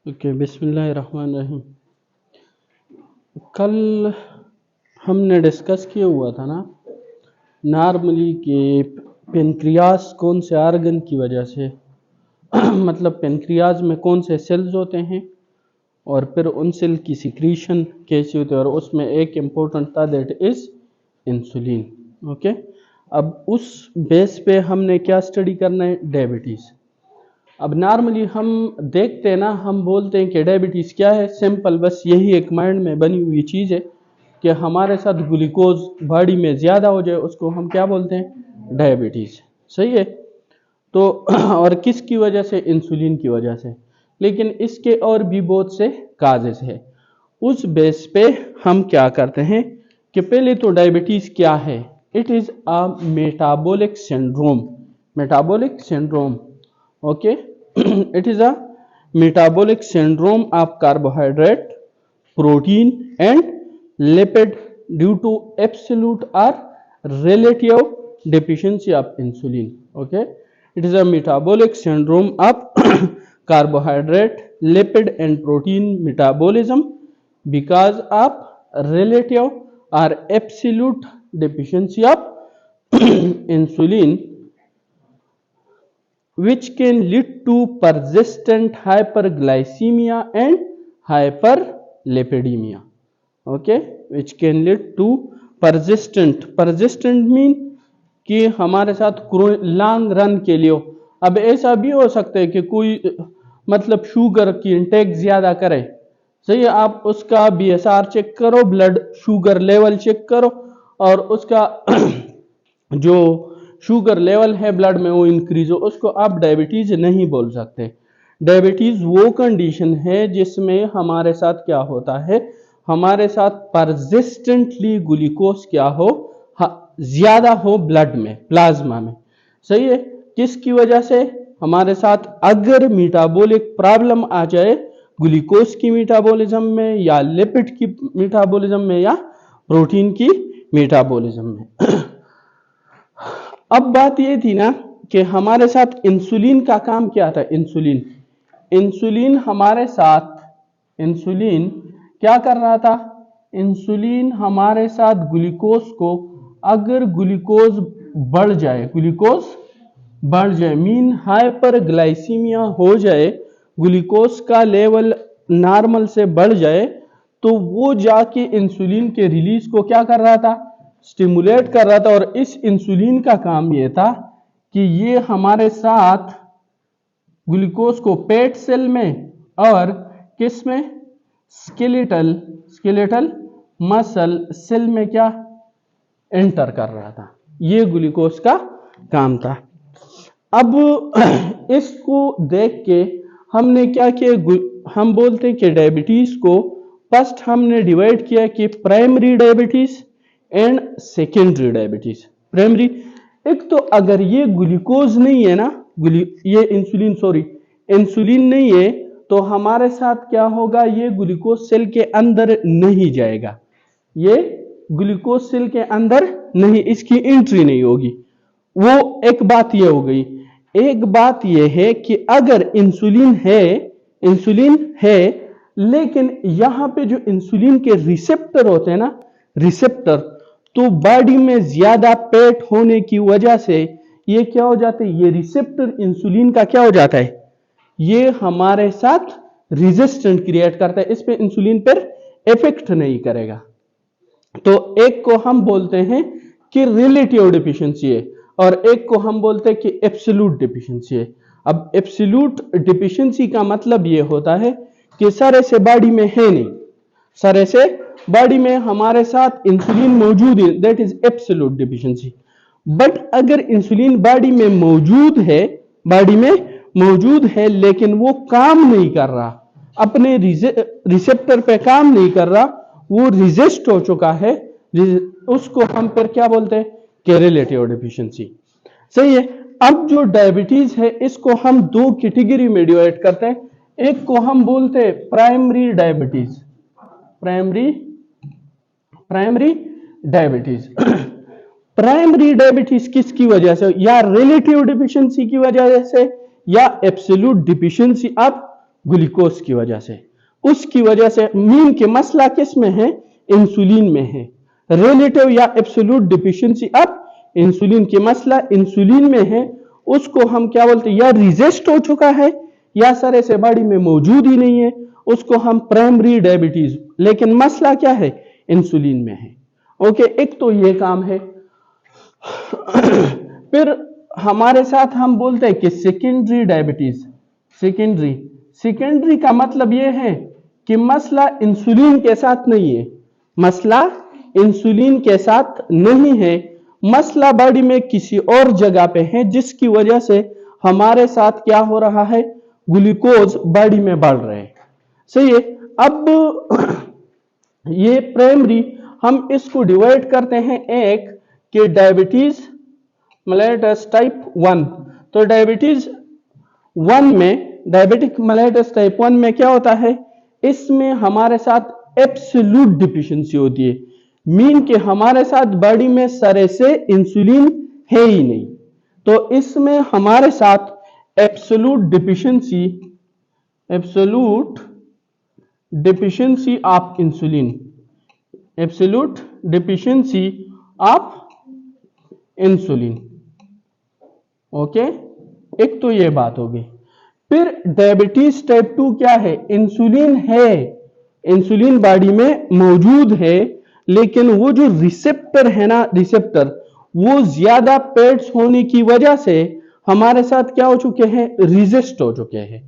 Okay, बिस्मिल्लाहिर्रहमानिर्रहीम। कल हमने डिस्कस किया हुआ था ना, नॉर्मली कि पेनक्रियास कौन से आर्गन की वजह से मतलब पेनक्रियाज में कौन से सेल्स होते हैं और फिर उन सेल की सिक्रीशन कैसी होती है, और उसमें एक इम्पोर्टेंट था दैट इज इंसुलिन। ओके, अब उस बेस पे हमने क्या स्टडी करना है, डायबिटीज़। अब नॉर्मली हम देखते हैं ना, हम बोलते हैं कि डायबिटीज़ क्या है, सिंपल बस यही एक माइंड में बनी हुई चीज़ है कि हमारे साथ ग्लूकोज बॉडी में ज़्यादा हो जाए, उसको हम क्या बोलते हैं, डायबिटीज़। सही है। तो और किसकी वजह से, इंसुलिन की वजह से। लेकिन इसके और भी बहुत से काजेस है। उस बेस पे हम क्या करते हैं कि पहले तो डायबिटीज़ क्या है, it is a metabolic syndrome. Metabolic syndrome, okay. It is a metabolic syndrome of carbohydrate, protein and lipid due to absolute or relative deficiency of insulin. Okay, it is a metabolic syndrome of carbohydrate, lipid and protein metabolism because of relative or absolute deficiency of insulin, which can lead to persistent hyperglycemia and hyperlipidemia. Okay, which can lead to persistent mean कि हमारे साथ long run के लिए हो। अब ऐसा भी हो सकता है कि कोई मतलब शुगर की इंटेक ज्यादा करे, सही है, आप उसका BSR चेक करो, ब्लड शुगर लेवल चेक करो, और उसका जो शुगर लेवल है ब्लड में वो इंक्रीज हो, उसको आप डायबिटीज नहीं बोल सकते। डायबिटीज वो कंडीशन है जिसमें हमारे साथ क्या होता है, हमारे साथ परसिस्टेंटली ग्लूकोज क्या हो, ज्यादा हो ब्लड में, प्लाज्मा में। सही है। किसकी वजह से, हमारे साथ अगर मेटाबॉलिक प्रॉब्लम आ जाए, ग्लूकोज की मेटाबॉलिज्म में या लिपिड की मेटाबॉलिज्म में या प्रोटीन की मेटाबॉलिज्म में। अब बात ये थी ना कि हमारे साथ इंसुलिन का काम क्या था। इंसुलिन हमारे साथ, इंसुलिन क्या कर रहा था, इंसुलिन हमारे साथ ग्लूकोज को, अगर ग्लूकोज बढ़ जाए मीन हाइपरग्लाइसीमिया हो जाए, ग्लूकोज का लेवल नॉर्मल से बढ़ जाए, तो वो जाके इंसुलिन के रिलीज को क्या कर रहा था, स्टिमुलेट कर रहा था। और इस इंसुलिन का काम यह था कि ये हमारे साथ ग्लूकोज को पेट सेल में और किस में, स्केलेटल मसल सेल में क्या एंटर कर रहा था। ये ग्लूकोज का काम था। अब इसको देख के हमने क्या किया, हम बोलते हैं कि डायबिटीज को फर्स्ट हमने डिवाइड किया कि primary diabetes and secondary diabetes. Primary, एक तो अगर ये ग्लूकोज नहीं है ना, ये इंसुलिन नहीं है, तो हमारे साथ क्या होगा, ये ग्लूकोज सेल के अंदर नहीं जाएगा, ये ग्लूकोज सेल के अंदर नहीं, इसकी एंट्री नहीं होगी। वो एक बात ये हो गई। एक बात ये है कि अगर इंसुलिन है लेकिन यहां पे जो इंसुलिन के रिसेप्टर होते हैं ना, रिसेप्टर, तो बॉडी में ज्यादा पेट होने की वजह से ये क्या हो जाते हैं, ये रिसेप्टर इंसुलिन का क्या हो जाता है, ये हमारे साथ रेजिस्टेंट क्रिएट करता है, इस पे इंसुलिन पर इफेक्ट नहीं करेगा। तो एक को हम बोलते हैं कि रिलेटिव डिफिशिएंसी है, और एक को हम बोलते हैं कि एब्सोल्यूट डिफिशिएंसी है। अब एब्सोल्यूट डिफिशिएंसी का मतलब ये होता है कि सारे से बॉडी में है नहीं, सारे से बॉडी में हमारे साथ इंसुलिन मौजूद है, that is absolute deficiency. But अगर इंसुलिन बॉडी में मौजूद है लेकिन वो काम नहीं कर रहा, अपने रिसेप्टर पे काम नहीं कर रहा, वो रिजिस्ट हो चुका है, उसको हम फिर क्या बोलते हैं कि रिलेटिव डिफिशिएंसी। सही है। अब जो डायबिटीज है इसको हम दो कैटेगरी में डिवाइड करते हैं। एक को हम बोलते हैं प्राइमरी डायबिटीज, प्राइमरी डायबिटीज किसकी वजह से, या रिलेटिव डिफिशिएंसी की वजह से, या एब्सोल्यूट डिफिशिएंसी ऑफ ग्लूकोज की वजह से। उसकी वजह से मीन के मसला किस में है? इंसुलिन में है। रिलेटिव या एब्सोल्यूट डिफिशियंसी ऑफ इंसुलिन के मसला इंसुलिन में है, उसको हम क्या बोलते हैं? या रिजेस्ट हो चुका है या सर ऐसे बॉडी में मौजूद ही नहीं है, उसको हम प्राइमरी डायबिटीज, लेकिन मसला क्या है? इंसुलिन में है। ओके, एक तो ये काम है। फिर हमारे साथ हम बोलते हैं कि सेकेंडरी डायबिटीज। सेकेंडरी का मतलब यह है कि मसला इंसुलिन के साथ नहीं है, मसला इंसुलिन के साथ नहीं है, मसला बॉडी में किसी और जगह पे है, जिसकी वजह से हमारे साथ क्या हो रहा है? ग्लूकोज बॉडी में बढ़ रहे हैं। सही है। अब ये प्राइमरी हम इसको डिवाइड करते हैं एक कि डायबिटीज मेलिटस टाइप 1। तो डायबिटीज 1 में, डायबिटिक मेलिटस टाइप 1 में क्या होता है? इसमें हमारे साथ एब्सोल्यूट डिफिशियंसी होती है, मीन कि हमारे साथ बॉडी में सरे से इंसुलिन है ही नहीं। तो इसमें हमारे साथ absolute deficiency of insulin, absolute deficiency of insulin. Okay, एक तो ये बात होगी। फिर डायबिटीज टाइप 2 क्या है? इंसुलिन है, इंसुलिन बॉडी में मौजूद है, लेकिन वो जो रिसेप्टर है ना, रिसेप्टर वो ज्यादा पेट्स होने की वजह से हमारे साथ क्या हो चुके हैं? रिजेस्ट हो चुके हैं,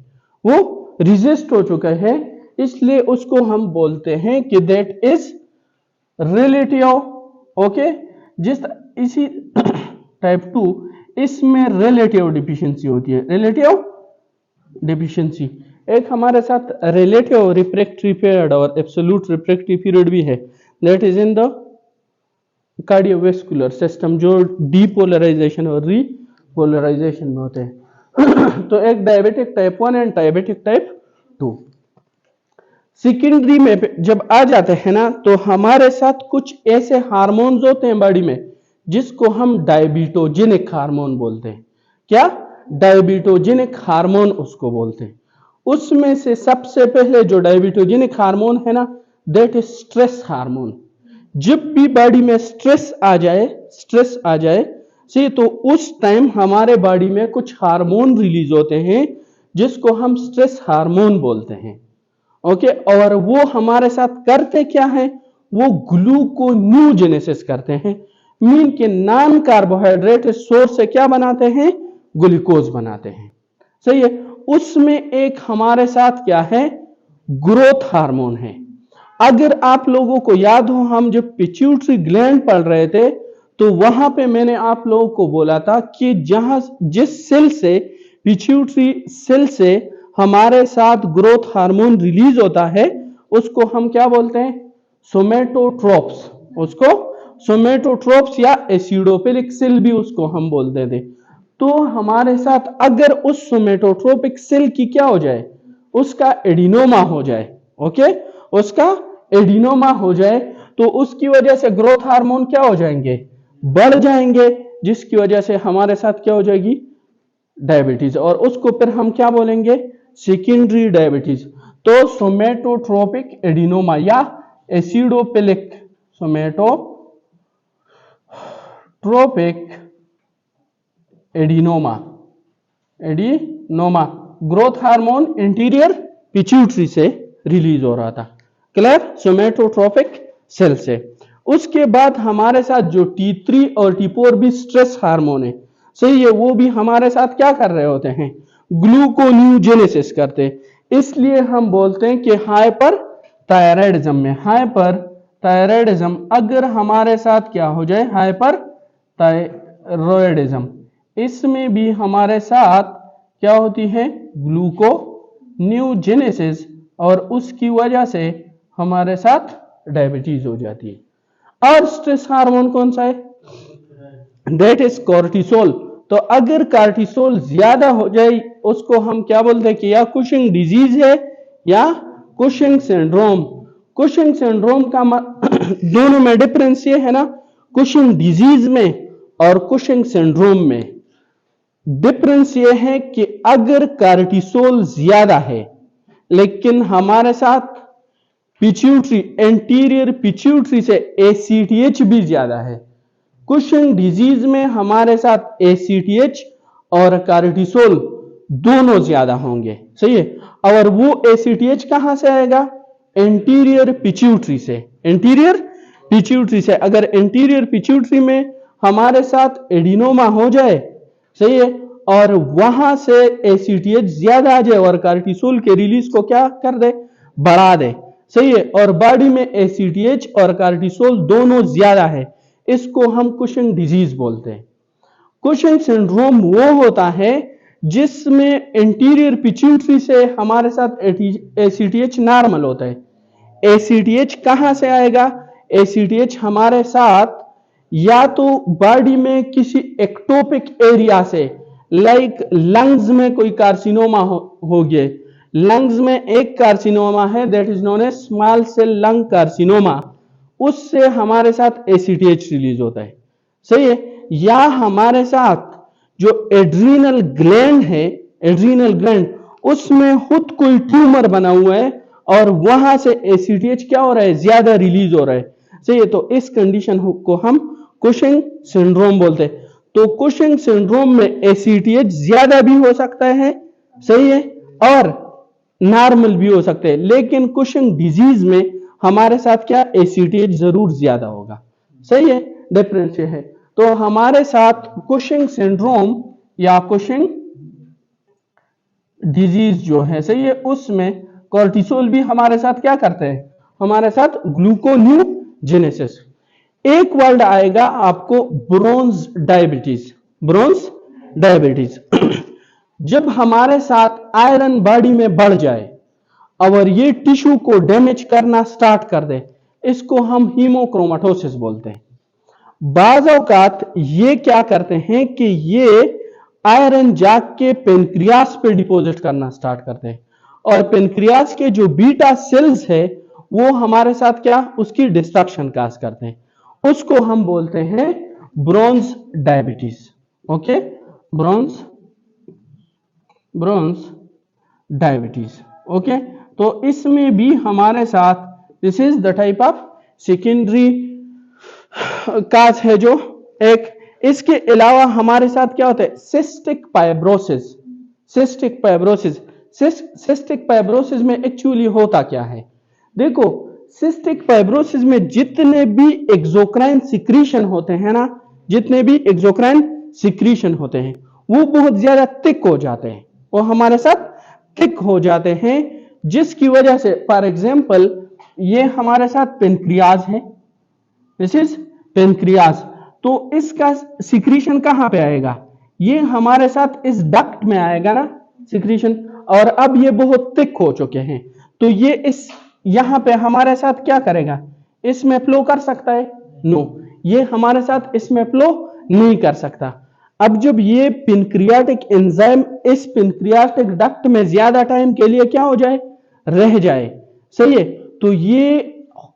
वो रिजेस्ट हो चुका है। इसलिए उसको हम बोलते हैं कि दैट इज रिलेटिव। ओके, जिस इसी टाइप 2 इसमें रिलेटिव डिफिशियंसी होती है, रिलेटिव डिफिशियंसी। एक हमारे साथ रिलेटिव रिफ्रैक्टरी पीरियड और एब्सोल्यूट रिफ्रैक्टरी पीरियड भी है, that is in the cardiovascular system, जो डीपोलराइजेशन और रीपोलराइजेशन में होते हैं। तो एक diabetic type 1 and diabetic type 2। Secondary में जब आ जाते हैं ना, तो हमारे साथ कुछ ऐसे हार्मोन्स होते हैं बॉडी में जिसको हम डायबिटोजेनिक हार्मोन बोलते हैं। क्या? डायबिटोजेनिक हार्मोन उसको बोलते हैं। उसमें से सबसे पहले जो डायबिटोजेनिक हार्मोन है ना, दैट इज स्ट्रेस हार्मोन। जब भी बॉडी में स्ट्रेस आ जाए से, तो उस टाइम हमारे बॉडी में कुछ हार्मोन रिलीज होते हैं जिसको हम स्ट्रेस हार्मोन बोलते हैं। ओके, और वो हमारे साथ करते क्या है? वो ग्लूकोन्यूजेनेसिस करते हैं, मीन के नॉन कार्बोहाइड्रेट सोर्स से क्या बनाते हैं? ग्लूकोज बनाते हैं। सही है। उसमें एक हमारे साथ क्या है? ग्रोथ हार्मोन है। अगर आप लोगों को याद हो, हम जब पिट्यूटरी ग्लैंड पढ़ रहे थे, तो वहां पे मैंने आप लोगों को बोला था कि जिस सेल से, पिट्यूटरी सेल से हमारे साथ ग्रोथ हार्मोन रिलीज होता है, उसको हम क्या बोलते हैं? सोमेटोट्रोप्स। उसको सोमेटोट्रोप्स या एसिडोफिलिक सेल भी उसको हम बोलते थे। तो हमारे साथ अगर उस सोमेटोट्रोपिक सेल की क्या हो जाए? उसका एडिनोमा हो जाए। ओके, उसका एडिनोमा हो जाए, तो उसकी वजह से ग्रोथ हार्मोन क्या हो जाएंगे? बढ़ जाएंगे, जिसकी वजह से हमारे साथ क्या हो जाएगी? डायबिटीज। और उसको फिर हम क्या बोलेंगे? Secondary diabetes. तो सोमेटोट्रोपिक एडिनोमा या acidophilic, somatotropic adenoma growth hormone interior pituitary से रिलीज हो रहा था। क्लियर? सोमेटोट्रोपिक सेल से। उसके बाद हमारे साथ जो T3 और T4 भी स्ट्रेस हार्मोन है, सही है, वो भी हमारे साथ क्या कर रहे होते हैं? ग्लूकोन्यूजेनेसिस करते हैं। इसलिए हम बोलते हैं कि हाइपर थायराइडिज्म में, हाइपर थायराइडिज्म अगर हमारे साथ क्या हो जाए? हाइपर थायराइडिज्म, इसमें भी हमारे साथ क्या होती है? ग्लूकोन्यूजेनेसिस, और उसकी वजह से हमारे साथ डायबिटीज हो जाती है। और स्ट्रेस हार्मोन कौन सा है? That is cortisol. तो अगर कॉर्टिसोल ज्यादा हो जाए, उसको हम क्या बोलते हैं कि या कुशिंग डिजीज है या कुशिंग सिंड्रोम। कुशिंग सिंड्रोम का दोनों में डिफरेंस ये है ना, कुशिंग डिजीज में और कुशिंग सिंड्रोम में डिफरेंस ये है कि अगर कॉर्टिसोल ज्यादा है, लेकिन हमारे साथ पिट्यूटरी, एंटीरियर पिट्यूटरी से एसीटीएच भी ज्यादा है। कुशिंग डिजीज में हमारे साथ एसीटीएच और कार्टिसोल दोनों ज्यादा होंगे, सही है। और वो एसीटीएच कहां से आएगा? एंटीरियर पिट्यूटरी से। एंटीरियर पिट्यूटरी से। अगर एंटीरियर पिट्यूटरी में हमारे साथ एडिनोमा हो जाए, सही है, और वहां से एसीटीएच ज्यादा आ जाए और कार्टिसोल के रिलीज को क्या कर दे? बढ़ा दे, सही है, और बॉडी में एसीटीएच और कार्टिसोल दोनों ज्यादा है, इसको हम कुशिंग डिजीज बोलते हैं। कुशिंग सिंड्रोम वो होता है जिसमें इंटीरियर पिट्यूटरी से हमारे साथ एसीटीएच नॉर्मल होता है। एसीटीएच कहां से आएगा? एसीटीएच हमारे साथ या तो बॉडी में किसी एक्टोपिक एरिया से, लाइक लंग्स में कोई कार्सिनोमा हो गया, लंग्स में एक कार्सिनोमा है that is known as small cell lung carcinoma, उससे हमारे साथ एसीटीएच रिलीज होता है, सही है। या हमारे साथ जो एड्रीनल ग्लैंड है, एड्रीनल ग्लैंड, उसमें खुद कोई ट्यूमर बना हुआ है और वहां से एसीटीएच क्या हो रहा है? ज्यादा रिलीज हो रहा है, सही है। तो इस कंडीशन को हम कुशिंग सिंड्रोम बोलते हैं। तो कुशिंग सिंड्रोम में एसीटीएच ज्यादा भी हो सकता है, सही है, और नॉर्मल भी हो सकते हैं, लेकिन कुशिंग डिजीज में हमारे साथ क्या? एसीटीएच जरूर ज्यादा होगा, सही है। डिफरेंस है। तो हमारे साथ कुशिंग सिंड्रोम या कुशिंग डिजीज जो है, सही है, उसमें कोर्टिसोल भी हमारे साथ क्या करते हैं? हमारे साथ ग्लूकोन्यूजेनेसिस। एक वर्ड आएगा आपको, ब्रोंज डायबिटीज। ब्रोंज डायबिटीज जब हमारे साथ आयरन बॉडी में बढ़ जाए और ये टिश्यू को डैमेज करना स्टार्ट कर दे, इसको हम हीमोक्रोमेटोसिस बोलते हैं। बाज़ औकात ये क्या करते हैं कि ये आयरन जाग के पेनक्रियास पे डिपॉजिट करना स्टार्ट करते हैं, और पेनक्रियास के जो बीटा सेल्स है वो हमारे साथ क्या? उसकी डिस्ट्रक्शन काज करते हैं, उसको हम बोलते हैं bronze diabetes. Okay, bronze diabetes. Okay, तो इसमें भी हमारे साथ this is the type of secondary cause है जो एक। इसके अलावा हमारे साथ क्या होता है? Cystic fibrosis. Cystic fibrosis, cystic fibrosis में एक्चुअली होता क्या है? देखो, सिस्टिक फाइब्रोसिस में जितने भी एक्सोक्राइन सिक्रीशन होते हैं ना, जितने भी एक्सोक्राइन सिक्रीशन होते हैं वो बहुत ज्यादा थिक हो जाते हैं, वो हमारे साथ थिक हो जाते हैं, जिसकी वजह से फॉर एग्जांपल ये हमारे साथ पेनक्रियाज है, दिस इज पेनक्रियाज, तो इसका सिक्रीशन कहां पे आएगा? ये हमारे साथ इस डक्ट में आएगा ना सिक्रीशन, और अब ये बहुत थिक हो चुके हैं, तो ये इस यहां पे हमारे साथ क्या करेगा? इसमें फ्लो कर सकता है? नो, ये हमारे साथ इसमें फ्लो नहीं कर सकता। अब जब ये पेनक्रियाटिक एंजाइम इस पेनक्रियाटिक डक्ट में ज्यादा टाइम के लिए क्या हो जाए? रह जाए, सही है, तो ये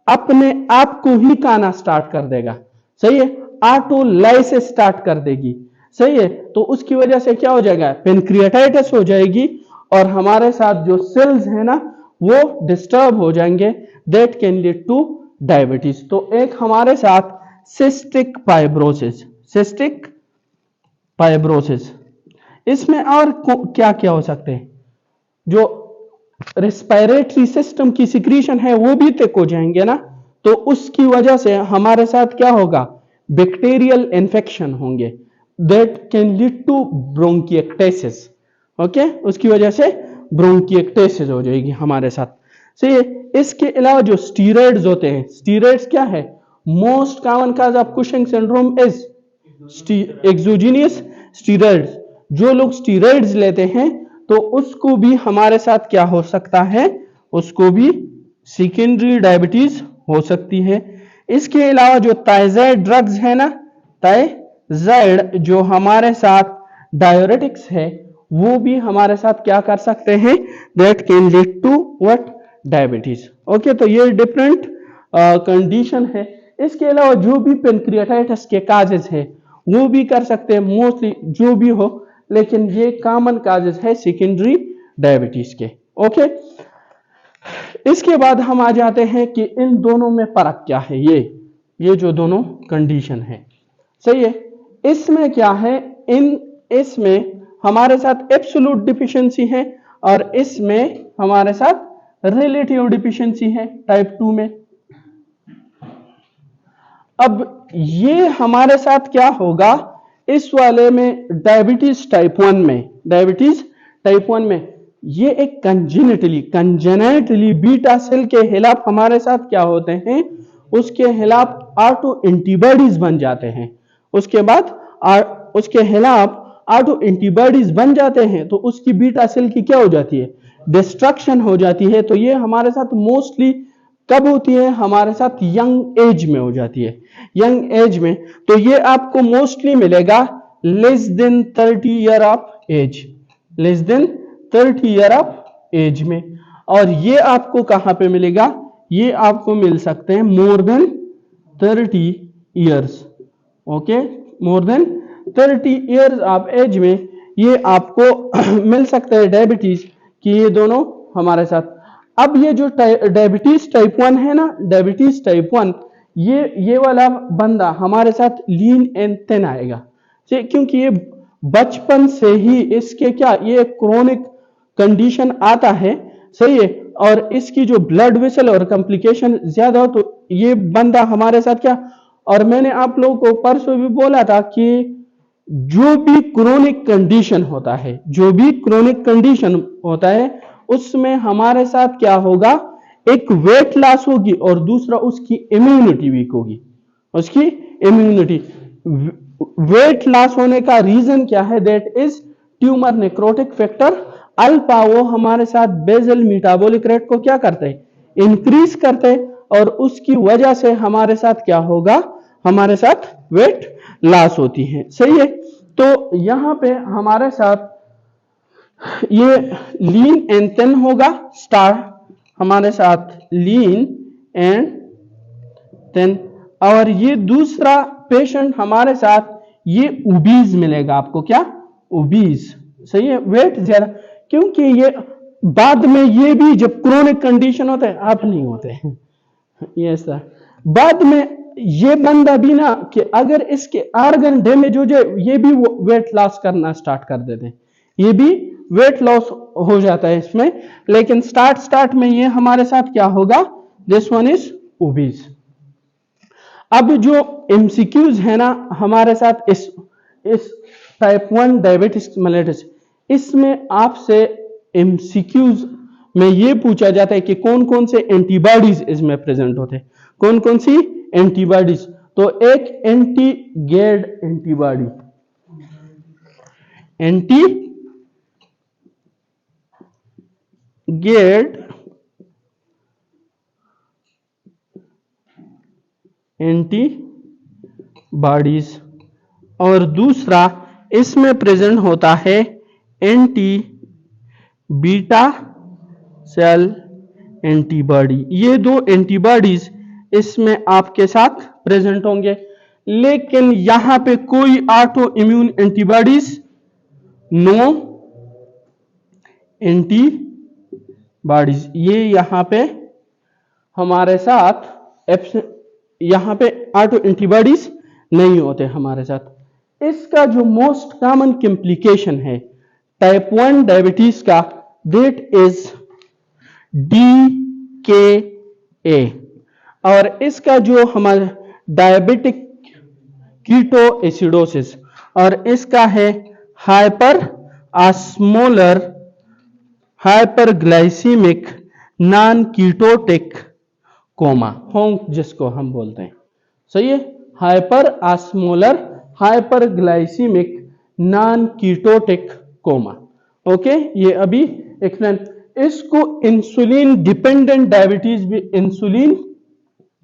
अपने आप को ही खाना स्टार्ट कर देगा, सही है, ऑटोलाइसिस स्टार्ट कर देगी, सही है। तो उसकी वजह से क्या हो जाएगा? पेनक्रियाटाइटिस हो जाएगी, और हमारे साथ जो सेल्स है ना वो डिस्टर्ब हो जाएंगे, that can lead two diabetes. तो एक हमारे साथ सिस्टिक फाइब्रोसिस, सिस्टिक फाइब्रोसिस, इसमें और क्या क्या हो सकते हैं? जो रेस्पिरेटरी सिस्टम की सिक्रीशन है वो भी थिक हो जाएंगे ना, तो उसकी वजह से हमारे साथ क्या होगा? बैक्टीरियल इन्फेक्शन होंगे, that can lead to bronchiectasis. Okay, उसकी वजह से ब्रोंकिएक्टेसिस हो जाएगी हमारे साथ, सही है। इसके अलावा जो स्टीरॉइड्स होते हैं, स्टीरॉइड्स क्या है? Most common cause of Cushing syndrome is exogenous steroids. जो लोग स्टीरॉइड्स लेते हैं तो उसको भी हमारे साथ क्या हो सकता है? उसको भी सेकेंडरी डायबिटीज हो सकती है। इसके अलावा जो थायराइड ड्रग्स है ना, थायराइड जो हमारे साथ डायरेटिक्स है, वो भी हमारे साथ क्या कर सकते हैं? That can lead to what? Diabetes. Okay, तो ये डिफरेंट कंडीशन है। इसके अलावा जो भी पेनक्रियाटाइटिस के काजेज है वो भी कर सकते हैं, मोस्टली जो भी हो, लेकिन ये कॉमन काजेज है सेकेंडरी डायबिटीज के। ओके, इसके बाद हम आ जाते हैं कि इन दोनों में फर्क क्या है। ये जो दोनों कंडीशन है, सही है, इसमें क्या है, इसमें हमारे साथ एब्सोल्यूट डिफिशियंसी है और इसमें हमारे साथ रिलेटिव डिफिशियंसी है टाइप 2 में। अब ये हमारे साथ क्या होगा, इस वाले में डायबिटीज टाइप 1 में ये एक कंजेनेटली बीटा सेल के खिलाफ हमारे साथ क्या होते हैं, उसके खिलाफ ऑटो एंटीबॉडीज बन जाते हैं। उसके बाद उसके खिलाफ ऑटो एंटीबॉडीज बन जाते हैं तो उसकी बीटा सेल की क्या हो जाती है, डिस्ट्रक्शन हो जाती है। तो ये हमारे साथ मोस्टली कब होती है, हमारे साथ यंग एज में हो जाती है, यंग एज में। तो ये आपको मोस्टली मिलेगा less than 30 year of age, less than 30 year of age में। और ये आपको कहां पे मिलेगा, ये आपको मिल सकते हैं more than 30 years, okay, more than 30 years of age में ये आपको मिल सकते हैं डायबिटीज कि ये दोनों हमारे साथ। अब ये जो डायबिटीज टाइप 1 है ना, डायबिटीज टाइप 1, ये वाला बंदा हमारे साथ लीन एंड थिन आएगा, क्योंकि ये बचपन से ही इसके क्या, ये क्रोनिक कंडीशन आता है, सही है, और इसकी जो ब्लड वेसल और कॉम्प्लिकेशन ज्यादा हो तो ये बंदा हमारे साथ क्या। और मैंने आप लोगों को परसों भी बोला था कि जो भी क्रोनिक कंडीशन होता है, जो भी क्रोनिक कंडीशन होता है उसमें हमारे साथ क्या होगा, एक वेट लॉस होगी और दूसरा उसकी इम्यूनिटी वीक होगी, उसकी इम्यूनिटी। वेट लॉस होने का रीजन क्या है, that is tumour necrotic factor alpha. वो हमारे साथ बेसल मेटाबॉलिक रेट को क्या करते हैं, इंक्रीज करते हैं, और उसकी वजह से हमारे साथ क्या होगा, हमारे साथ वेट लॉस होती है, सही है। तो यहां पे हमारे साथ ये लीन एंड थिन होगा, स्टार हमारे साथ लीन एंड थिन। और ये दूसरा पेशेंट हमारे साथ ये ओबीज मिलेगा आपको, क्या, ओबीज, सही है, वेट ज्यादा, क्योंकि ये बाद में ये भी जब क्रोनिक कंडीशन होता है, आप नहीं होते हैं ये सर, बाद में ये बंदा भी ना कि अगर इसके ऑर्गन डैमेज हो जाए ये भी वेट लॉस करना स्टार्ट कर देते हैं, ये भी वेट लॉस हो जाता है इसमें। लेकिन स्टार्ट में ये हमारे साथ क्या होगा, दिस वन इज ओबीज। अब जो एमसीक्यूज है ना हमारे साथ इस टाइप 1 डायबिटीज मेलिटस, इसमें आपसे एमसीक्यूज में ये पूछा जाता है कि कौन कौन से एंटीबॉडीज इसमें प्रेजेंट होते हैं, कौन कौन सी एंटीबॉडीज। तो एक एंटी गेड एंटीबॉडी, एंटी गेड एंटीबॉडीज, और दूसरा इसमें प्रेजेंट होता है एंटी बीटा सेल एंटीबॉडी। ये दो एंटीबॉडीज इसमें आपके साथ प्रेजेंट होंगे, लेकिन यहां पे कोई auto immune antibodies, no antibodies, ये यहां पे हमारे साथ यहां पे ऑटो एंटीबॉडीज नहीं होते हमारे साथ। इसका जो मोस्ट कॉमन कॉम्प्लिकेशन है टाइप 1 डायबिटीज का, दैट इज DKA, और इसका जो हमारा डायबिटिक कीटो एसिडोसिस, और इसका है hyper osmolar hyperglycemic non ketotic coma, honk जिसको हम बोलते हैं, सही है, hyper osmolar hyperglycemic non ketotic coma, okay. ये अभी एक्सप्लेन, इसको इंसुलिन डिपेंडेंट डायबिटीज भी, इंसुलिन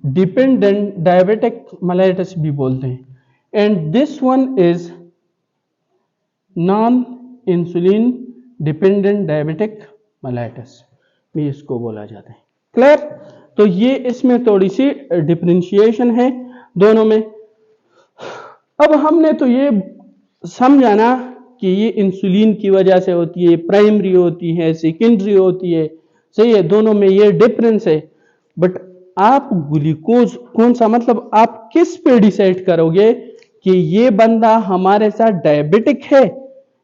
डिपेंडेंट डायबिटिक मेलिटस भी बोलते हैं, and this one is non insulin dependent diabetic mellitus भी इसको बोला जाता है, क्लियर। तो ये इसमें थोड़ी सी डिफरेंशिएशन है दोनों में। अब हमने तो ये समझा ना कि ये इंसुलिन की वजह से होती है, प्राइमरी होती है, सेकेंडरी होती है, सही है, दोनों में ये डिफरेंस है। बट आप ग्लूकोज कौन सा, मतलब आप किस पे डिसाइड करोगे कि ये बंदा हमारे साथ डायबिटिक है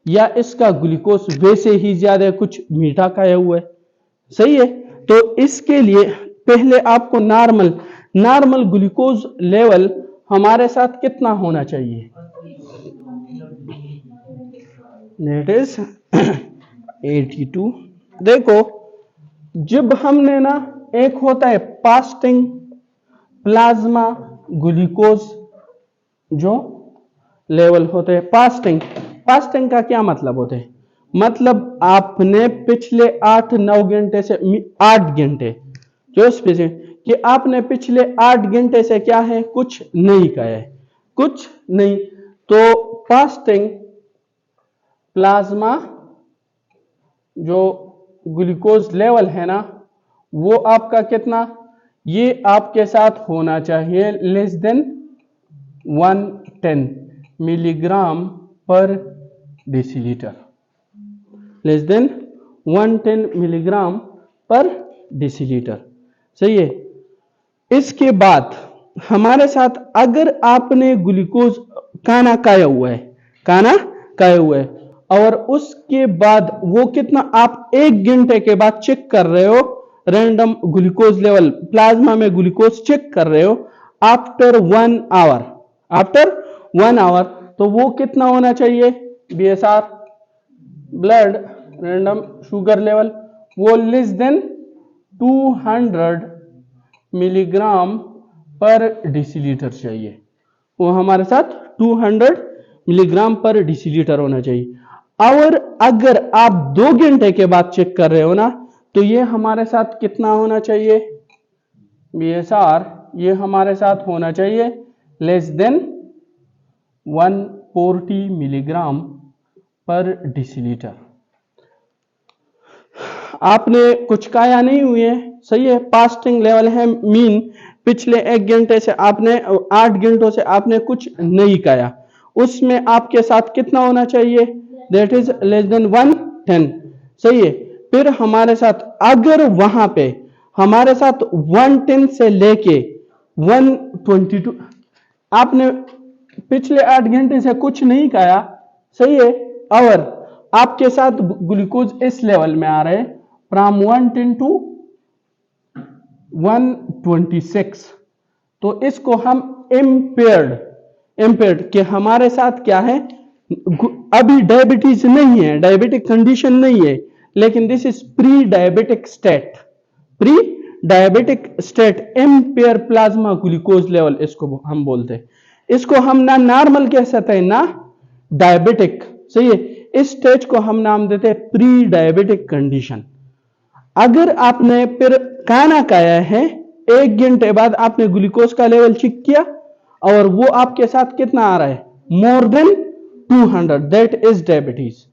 या इसका ग्लूकोज वैसे ही ज्यादा कुछ मीठा खाया हुआ है। सही है, तो इसके लिए पहले आपको नॉर्मल ग्लूकोज लेवल हमारे साथ कितना होना चाहिए, दैट इज 82। देखो, जब हमने ना, एक होता है फास्टिंग प्लाज्मा ग्लूकोज जो लेवल होते हैं। फास्टिंग का क्या मतलब होता है, मतलब आपने पिछले 8-9 घंटे से 8 घंटे जो स्पेसिफिक कि आपने पिछले 8 घंटे से क्या है, कुछ नहीं खाया है, कुछ नहीं। तो फास्टिंग प्लाज्मा जो ग्लूकोज लेवल है ना, वो आपका कितना, ये आपके साथ होना चाहिए less than 110 milligram per decilitre, less than 110 milligram per decilitre. सही है। इसके बाद हमारे साथ अगर आपने ग्लूकोज खाना खाया हुआ है और उसके बाद वो कितना, आप 1 घंटे के बाद चेक कर रहे हो, रैंडम ग्लूकोज लेवल प्लाज्मा में ग्लूकोज चेक कर रहे हो आफ्टर 1 आवर, तो वो कितना होना चाहिए, BSR blood random sugar level, वो less than 200 milligram per decilitre चाहिए। वो हमारे साथ 200 मिलीग्राम पर डेसीलीटर होना चाहिए। और अगर आप 2 घंटे के बाद चेक कर रहे हो ना, तो ये हमारे साथ कितना होना चाहिए, बीएसआर ये हमारे साथ होना चाहिए less than 140 milligram per decilitre. आपने कुछ खाया नहीं हुए है, सही है, फास्टिंग लेवल है, मीन पिछले 1 घंटे से आपने 8 घंटों से आपने कुछ नहीं खाया, उसमें आपके साथ कितना होना चाहिए, दैट इज लेस देन 110। सही है। फिर हमारे साथ अगर वहां पे हमारे साथ 110 से लेके 122, आपने पिछले 8 घंटे से कुछ नहीं खाया, सही है, और आपके साथ ग्लूकोज इस लेवल में आ रहे हैं फ्रॉम 110 टू 126, तो इसको हम इम्पेयर्ड कि हमारे साथ क्या है, अभी डायबिटीज नहीं है, डायबिटिक कंडीशन नहीं है, लेकिन this is pre diabetic state empire plasma glucose level, इसको हम बोलते हैं। इसको हम ना नॉर्मल कह सकते हैं ना डायबिटिक। सही है, इस स्टेज को हम नाम देते हैं प्री डायबिटिक कंडीशन। अगर आपने फिर खाना खाया है, 1 घंटे बाद आपने ग्लूकोज का लेवल चेक किया और वो आपके साथ कितना आ रहा है, more than 200, that is diabetes.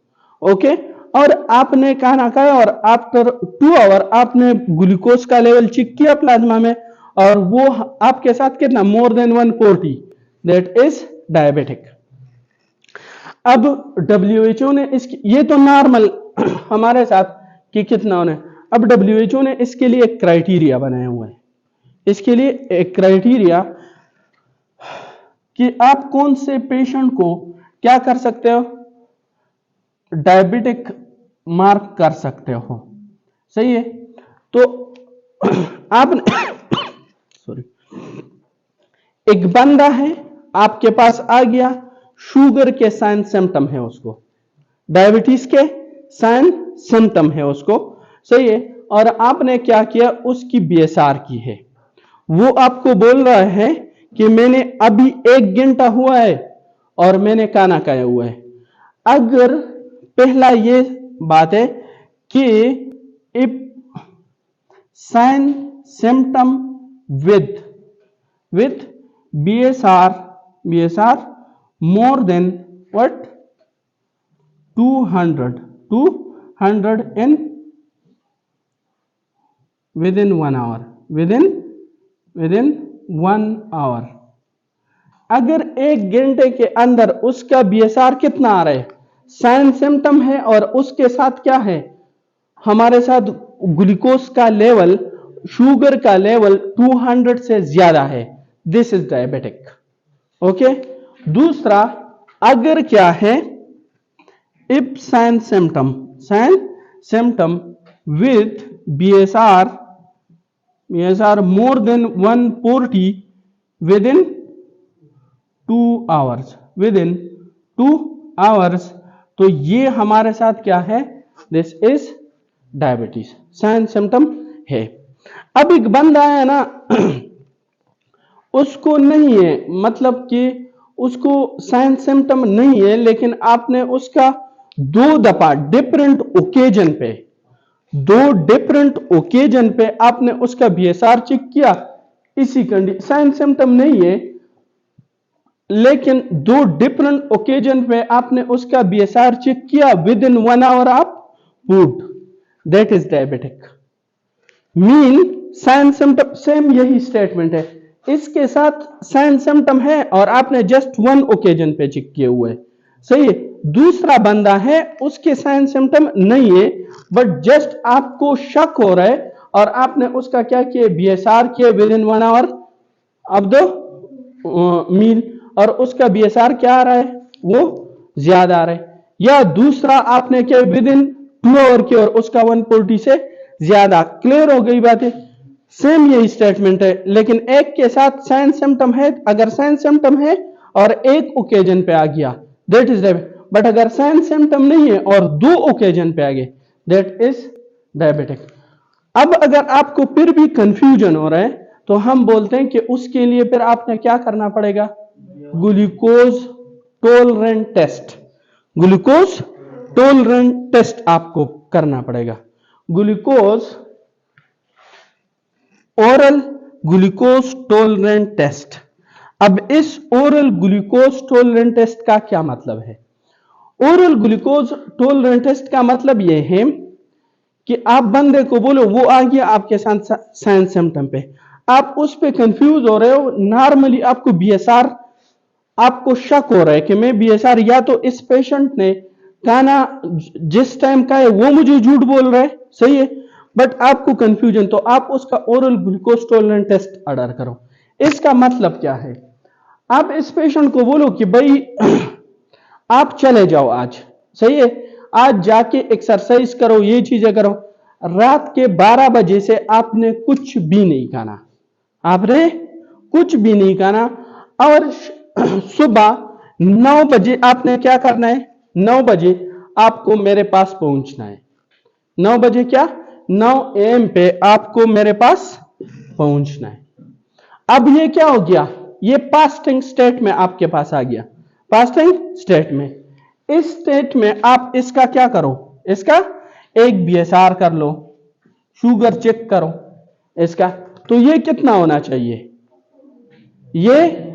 Okay, और आपने खाना खाया और आफ्टर 2 आवर आपने ग्लूकोज का लेवल चेक किया प्लाज्मा में और वो आपके साथ कितना, मोर देन 140, दैट इज डायबिटिक। अब WHO ने ये तो नॉर्मल हमारे साथ कि कितना होना है। अब WHO ने इसके लिए एक क्राइटेरिया बनाया हुआ है, इसके लिए एक क्राइटेरिया कि आप कौन से पेशेंट को क्या कर सकते हो, डायबिटिक मार्क कर सकते हो। सही है, तो आपने सॉरी, एक बंदा है आपके पास आ गया, शुगर के साइन सिम्टम है उसको, डायबिटीज के साइन सिम्टम है उसको, सही है, और आपने क्या किया, उसकी बीएसआर की है, वो आपको बोल रहा है कि मैंने अभी 1 घंटा हुआ है और मैंने खाना खाया हुआ है। अगर पहला ये बात है कि if sign symptom with BSR more than what 200 in within 1 hour, within 1 hour, अगर 1 घंटे के अंदर उसका बीएसआर कितना आ रहा है, साइन सिम्टम है और उसके साथ क्या है, हमारे साथ ग्लूकोज का लेवल, शुगर का लेवल 200 से ज्यादा है, दिस इज डायबिटिक। ओके। दूसरा, अगर क्या है, if sign symptom with BSR more than 140 within 2 hours, तो ये हमारे साथ क्या है, this is diabetes, sign symptom है। अब एक बंदा है ना उसको नहीं है, मतलब कि उसको साइन सिम्टम नहीं है, लेकिन आपने उसका 2 दफा डिफरेंट ओकेजन पे आपने उसका BSR चेक किया, इसी कंडीशन, साइन सिम्टम नहीं है, लेकिन 2 डिफरेंट ओकेजन पे आपने उसका BSR चेक किया within 1 hour of food, that is diabetic. Mean sine symptom same यही स्टेटमेंट है, इसके साथ साइन सिम्टम है और आपने जस्ट 1 ओकेजन पे चेक किए हुए, सही है। दूसरा बंदा है, उसके साइन सिम्टम नहीं है, बट जस्ट आपको शक हो रहा है और आपने उसका क्या किया, BSR किया within 1 hour of the meal, और उसका BSR क्या आ रहा है, वो ज्यादा आ रहा है। या दूसरा आपने क्या विद इन 2 आवर किया और उसका 140 से ज्यादा। क्लियर हो गई बात है। सेम यही स्टेटमेंट है, लेकिन एक के साथ साइन सिम्टम है, अगर साइन सिम्टम है और एक ओकेजन पे आ गया, दैट इज डायबिटिक। बट अगर साइन सिम्टम नहीं है और 2 ओकेजन पे आ गए, दैट इज डायबिटिक। अब अगर आपको फिर भी कंफ्यूजन हो रहा है, तो हम बोलते हैं कि उसके लिए फिर आपने क्या करना पड़ेगा, glucose tolerant test, glucose tolerant test आपको करना पड़ेगा। Glucose oral glucose tolerant test. अब इस ओरल ग्लूकोज टॉलरेंट टेस्ट का क्या मतलब है? ओरल ग्लूकोज टॉलरेंट टेस्ट का मतलब यह है कि आप बंदे को बोलो, वो आ गया आपके साथ साइन सिम्टम पे, आप उस पे कंफ्यूज हो रहे हो, नॉर्मली आपको BSR, आपको शक हो रहा है कि मैं BSR या तो इस पेशेंट ने खाना जिस टाइम का है वो मुझे झूठ बोल रहा है, सही है, बट आपको कंफ्यूजन, तो आप उसका oral glucose tolerant test order करो। इसका मतलब क्या है, आप इस पेशेंट को बोलो कि भाई आप चले जाओ आज, सही है, आज जाके एक्सरसाइज करो, ये चीजें करो, रात के 12 बजे से आपने कुछ भी नहीं खाना, आपने कुछ भी नहीं खाना, और सुबह 9 बजे आपने क्या करना है, 9 बजे आपको मेरे पास पहुंचना है। 9 बजे क्या, 9 AM पे आपको मेरे पास पहुंचना है। अब ये क्या हो गया, ये फास्टिंग स्टेट में आपके पास आ गया, फास्टिंग स्टेट में। इस स्टेट में आप इसका क्या करो, इसका एक BSR कर लो, शुगर चेक करो इसका, तो ये कितना होना चाहिए, ये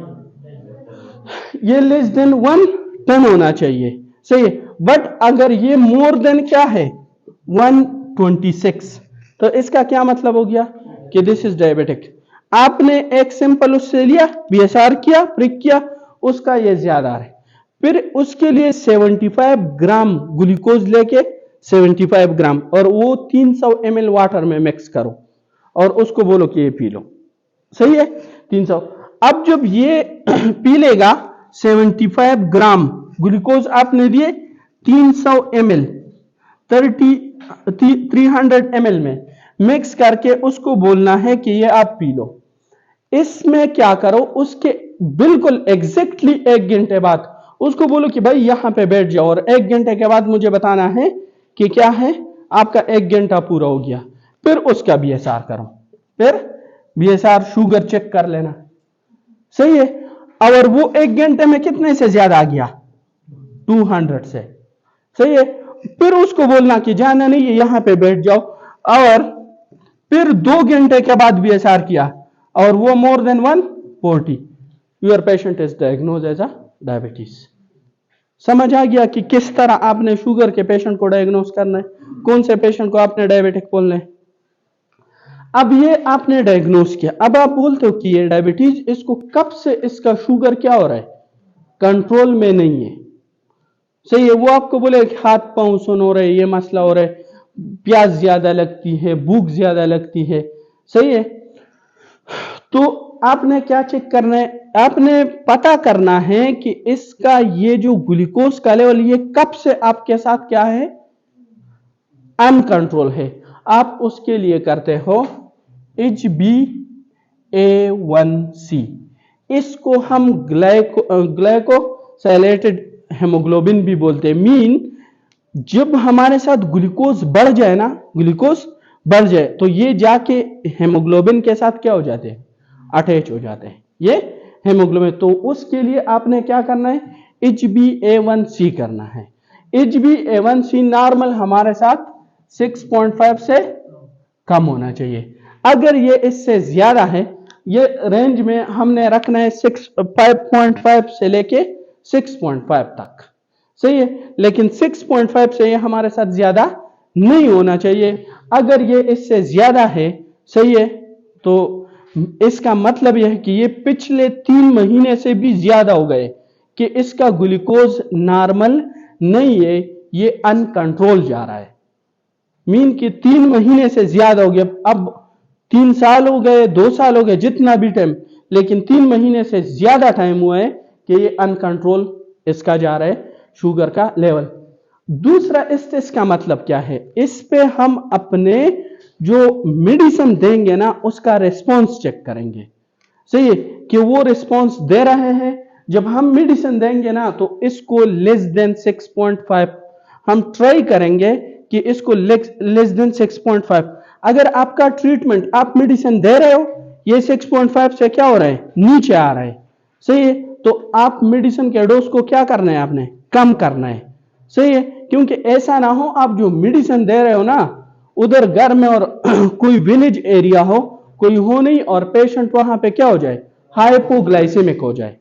लेस देन 110 होना चाहिए, सही है। बट अगर ये मोर देन क्या है, 126, तो इसका क्या मतलब हो गया कि दिस इज डायबिटिक। आपने एक सिंपल उससे लिया, BSR किया, प्रिक किया, उसका ये ज्यादा है, फिर उसके लिए 75 ग्राम ग्लूकोज लेके 75 ग्राम और वो 300 ml वाटर में मिक्स करो और उसको बोलो कि ये पी लो, सही है, 300। अब जब ये पी लेगा, 75 ग्राम ग्लूकोज आपने दिए 300 ml 300 ml में मिक्स करके उसको बोलना है कि ये आप पी लो। इसमें क्या करो, उसके बिल्कुल एग्जैक्टली 1 घंटे बाद उसको बोलो कि भाई यहां पे बैठ जाओ और 1 घंटे के बाद मुझे बताना है कि क्या है, आपका 1 घंटा पूरा हो गया, फिर उसका BSR करो, फिर BSR शुगर चेक कर लेना, सही है। और वो 1 घंटे में कितने से ज्यादा आ गया, 200 से, सही है। फिर उसको बोलना कि जाना नहीं है, यहां पे बैठ जाओ, और फिर 2 घंटे के बाद BSR किया और वो more than 140, your patient is diagnose as a diabetes. समझ आ गया कि किस तरह आपने शुगर के पेशेंट को डायग्नोज करना है, कौन से पेशेंट को आपने डायबिटिक बोलना है। अब ये आपने डायग्नोज किया, अब आप बोलते हो कि ये डायबिटीज, इसको कब से इसका शुगर क्या हो रहा है, कंट्रोल में नहीं है, सही है। वो आपको बोले हाथ पांव सुन हो रहे, ये मसला हो रहा है, प्यास ज्यादा लगती है, भूख ज्यादा लगती है, सही है। तो आपने क्या चेक करना है, आपने पता करना है कि इसका ये जो ग्लूकोज का लेवल ये कब से आपके साथ क्या है, अनकंट्रोल है। आप उसके लिए करते हो HbA1c, इसको हम ग्लाइकोसाइलेटेड हेमोग्लोबिन भी बोलते हैं। मीन जब हमारे साथ ग्लूकोज बढ़ जाए ना, ग्लूकोज बढ़ जाए तो ये जाके हेमोग्लोबिन के साथ क्या हो जाते हैं, अटैच हो जाते हैं ये हेमोग्लोबिन। तो उसके लिए आपने क्या करना है, HbA1c करना है। HbA1c नॉर्मल हमारे साथ 6.5 से कम होना चाहिए। अगर ये इससे ज्यादा है, ये रेंज में हमने रखना है 5.5 से लेके 6.5 तक, सही है। लेकिन 6.5 से ये हमारे साथ ज्यादा नहीं होना चाहिए। अगर ये इससे ज्यादा है, सही है, तो इसका मतलब यह है कि ये पिछले 3 महीने से भी ज्यादा हो गए कि इसका ग्लूकोज नॉर्मल नहीं है, ये अनकंट्रोल जा रहा है। मीन कि 3 महीने से ज्यादा हो गया, अब 3 साल हो गए, 2 साल हो गए, जितना भी टाइम, लेकिन 3 महीने से ज्यादा टाइम हुआ है कि ये अनकंट्रोल इसका जा रहा है शुगर का लेवल। दूसरा इस टेस्ट का मतलब क्या है, इस पे हम अपने जो मेडिसिन देंगे ना उसका रिस्पॉन्स चेक करेंगे, सही है, कि वो रिस्पॉन्स दे रहे हैं। जब हम मेडिसिन देंगे ना तो इसको लेस देन 6.5 हम ट्राई करेंगे कि इसको लेस देन 6.5। अगर आपका ट्रीटमेंट, आप मेडिसिन दे रहे हो, ये 6.5 से क्या हो रहा है, नीचे आ रहा है, सही है, तो आप मेडिसिन के डोज को क्या करना है, आपने कम करना है, सही है। क्योंकि ऐसा ना हो आप जो मेडिसिन दे रहे हो ना उधर घर में और कोई विलेज एरिया हो, कोई हो नहीं, और पेशेंट वहां पे क्या हो जाए, हाइपोग्लाइसेमिक हो जाए,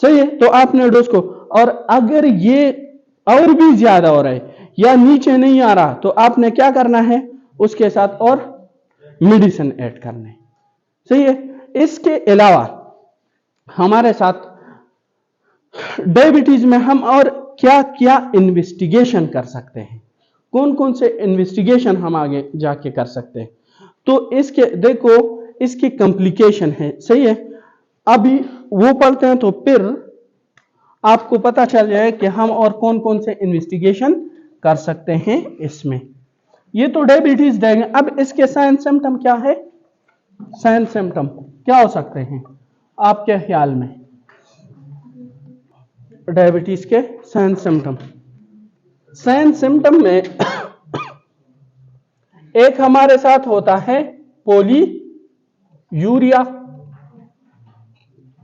सही है। तो आपने डोज को, और अगर ये और भी ज्यादा हो रहा है या नीचे नहीं आ रहा तो आपने क्या करना है, उसके साथ और मेडिसिन ऐड करना है, सही है। इसके अलावा हमारे साथ डायबिटीज में हम और क्या क्या इन्वेस्टिगेशन कर सकते हैं, कौन कौन से इन्वेस्टिगेशन हम आगे जाके कर सकते हैं। तो इसके देखो, इसकी कॉम्प्लिकेशन है, सही है, अभी वो पढ़ते हैं तो फिर आपको पता चल जाए कि हम और कौन कौन से इन्वेस्टिगेशन कर सकते हैं इसमें। ये तो डायबिटीज देंगे। अब इसके साइन सिम्टम क्या है, साइन सिम्टम क्या हो सकते हैं आपके ख्याल में, डायबिटीज के साइन सिम्टम। साइन सिम्टम में एक हमारे साथ होता है पोलीयूरिया।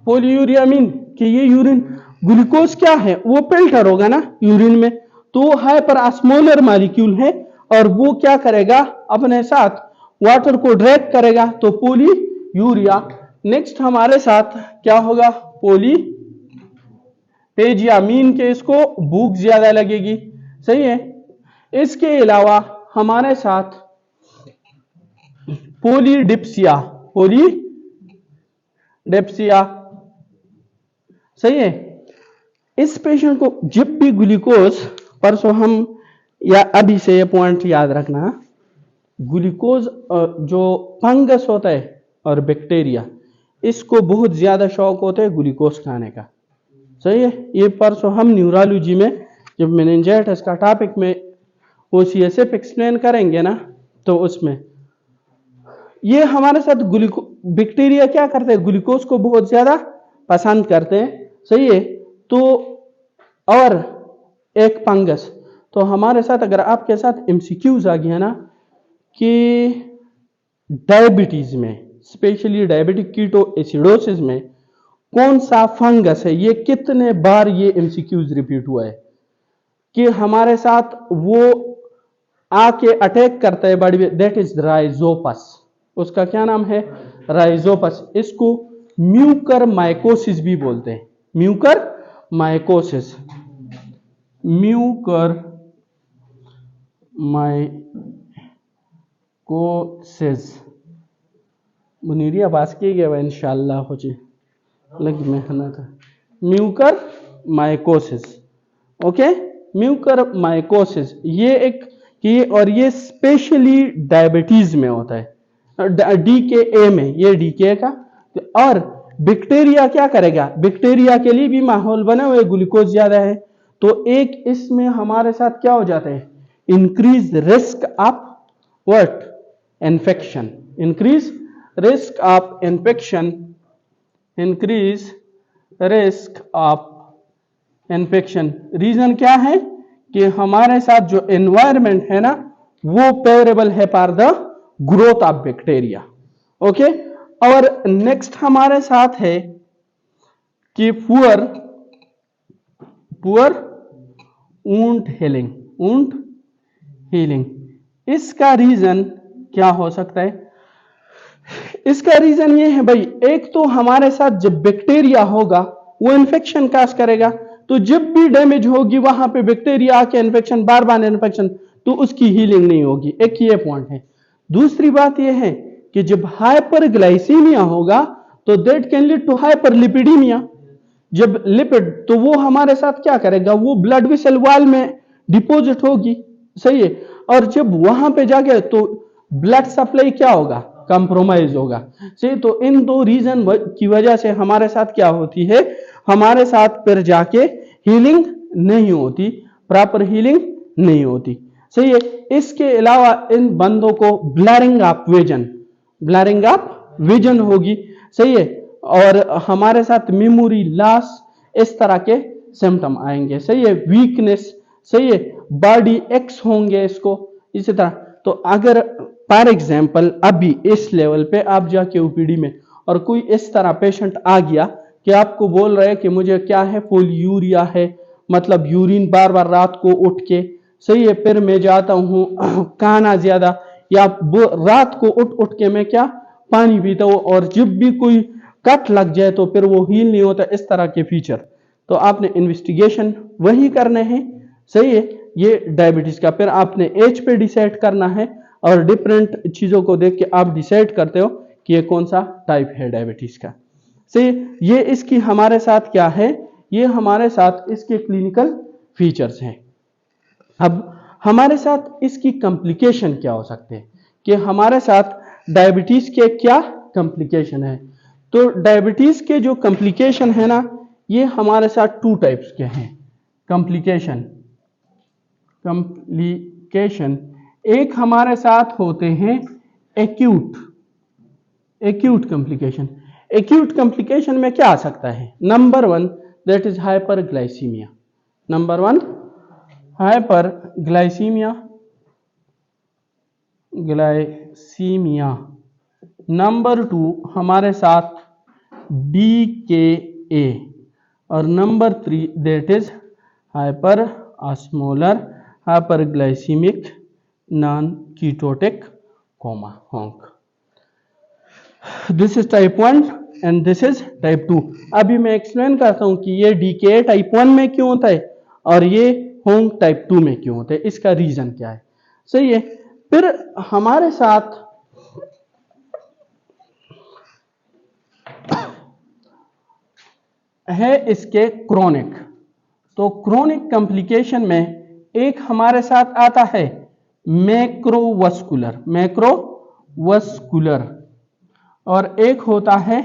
पोलीयूरिया मीन कि ये यूरिन ग्लूकोज क्या है, वो फिल्टर होगा ना यूरिन में, तो हाइपर ऑस्मोलर मॉलिक्यूल है और वो क्या करेगा, अपने साथ वाटर को ड्रैग करेगा, तो पोलीयूरिया। नेक्स्ट हमारे साथ क्या होगा, पोलीपेजिया मीन के इसको भूख ज्यादा लगेगी, सही है। इसके अलावा हमारे साथ पोलीडिप्सिया, पोलीडिप्सिया, सही है। इस पेशेंट को जब भी ग्लूकोज, परसों हम या अभी से ये पॉइंट याद रखना, ग्लूकोज जो फंगस होता है और बैक्टीरिया, इसको बहुत ज्यादा शौक होता है ग्लूकोज खाने का, सही है। ये परसों हम न्यूरोलॉजी में जब मेनिंजाइटिस का टॉपिक में OCSF एक्सप्लेन करेंगे ना, तो उसमें ये हमारे साथ बैक्टीरिया क्या करते हैं, ग्लूकोज को बहुत ज्यादा पसंद करते हैं, सही है। तो और एक फंगस, तो हमारे साथ अगर आपके साथ MCQs आ गया ना कि डायबिटीज में, स्पेशली डायबिटिक कीटोएसिडोसिस में कौन सा फंगस है, ये कितने बार ये MCQs रिपीट हुआ है कि हमारे साथ वो आके अटैक करता है बॉडी में, दैट इज राइजोपस। उसका क्या नाम है, राइजोपस। इसको म्यूकर माइकोसिस भी बोलते हैं, म्यूकर माइकोसिस, म्यूकर माइकोसिस। मुनीरिया बात की गया इंशाल्लाह हो जी लगी मेहनत, Mucor mycosis, okay. Mucor mycosis ये एक कि और ये स्पेशली डायबिटीज में होता है, DKA में, ये DKA का। और बैक्टीरिया क्या करेगा, बैक्टीरिया के लिए भी माहौल बने हुए, ग्लूकोज ज्यादा है, तो एक इसमें हमारे साथ क्या हो जाता है, increase risk of what, infection, increase risk of infection, increase risk of infection. Reason क्या है कि हमारे साथ जो एनवायरमेंट है ना वो फेवरेबल है for the growth of bacteria. Okay, और नेक्स्ट हमारे साथ है कि poor wound healing, wound healing. इसका रीजन क्या हो सकता है, इसका रीजन ये है भाई, एक तो हमारे साथ जब बैक्टीरिया होगा वो इन्फेक्शन काज करेगा, तो जब भी डैमेज होगी वहां पे बैक्टीरिया आके इन्फेक्शन, बार बार इन्फेक्शन, तो उसकी हीलिंग नहीं होगी। एक ये पॉइंट है। दूसरी बात यह है कि जब हाइपरग्लाइसीमिया होगा तो that can lead to hyperlipidemia. जब लिपिड, तो वो हमारे साथ क्या करेगा, वो ब्लड वेसल वॉल में डिपॉजिट होगी, सही है, और जब वहां पे जाके तो ब्लड सप्लाई क्या होगा, कंप्रोमाइज होगा, सही। तो इन दो रीजन की वजह से हमारे साथ क्या होती है, हमारे साथ फिर जाके हीलिंग नहीं होती, प्रॉपर हीलिंग नहीं होती, सही है। इसके अलावा इन बंदों को blurring of vision, blurring of vision होगी, सही है, और हमारे साथ मेमोरी लॉस, इस तरह के सिम्टम आएंगे, सही है, वीकनेस, सही है, बॉडी एक्स होंगे इसको, इसी तरह। तो अगर फॉर एग्जाम्पल अभी इस लेवल पे आप जाके ओपीडी में और कोई इस तरह पेशेंट आ गया कि आपको बोल रहे हैं कि मुझे क्या है, पोलियूरिया है, मतलब यूरिन बार बार रात को उठ के, सही है, फिर मैं जाता हूँ खाना ज्यादा, या रात को उठ उठ के मैं क्या पानी पीता हूँ, और जब भी कोई कट लग जाए तो फिर वो हील नहीं होता, इस तरह के फीचर, तो आपने इन्वेस्टिगेशन वही करने हैं, सही है, ये डायबिटीज का। फिर आपने एज पे डिसाइड करना है और डिफरेंट चीजों को देख के आप डिसाइड करते हो कि ये कौन सा टाइप है डायबिटीज का, सही। ये इसकी हमारे साथ क्या है, ये हमारे साथ इसके क्लिनिकल फीचर्स हैं। अब हमारे साथ इसकी कॉम्प्लिकेशन क्या हो सकते हैं, कि हमारे साथ डायबिटीज के क्या कॉम्प्लिकेशन है। तो डायबिटीज के जो कॉम्प्लिकेशन है ना, ये हमारे साथ टू टाइप्स के हैं कॉम्प्लिकेशन। कॉम्प्लिकेशन एक हमारे साथ होते हैं acute, acute complication. Acute complication में क्या आ सकता है, number one that is hyperglycemia, number one hyperglycemia, glycemia. Number two हमारे साथ DKA, और number three that is hyper osmolar hyperglycemic non ketotic coma honk. This is type 1 and this is type 2। अभी मैं एक्सप्लेन करता हूं कि ये DKA type 1 में क्यों होता है और ये होंक टाइप 2 में क्यों होता है, इसका रीजन क्या है, सही है। फिर हमारे साथ है इसके क्रोनिक। तो क्रोनिक कॉम्प्लिकेशन में एक हमारे साथ आता है मैक्रोवस्कुलर, मैक्रोवस्कुलर, और एक होता है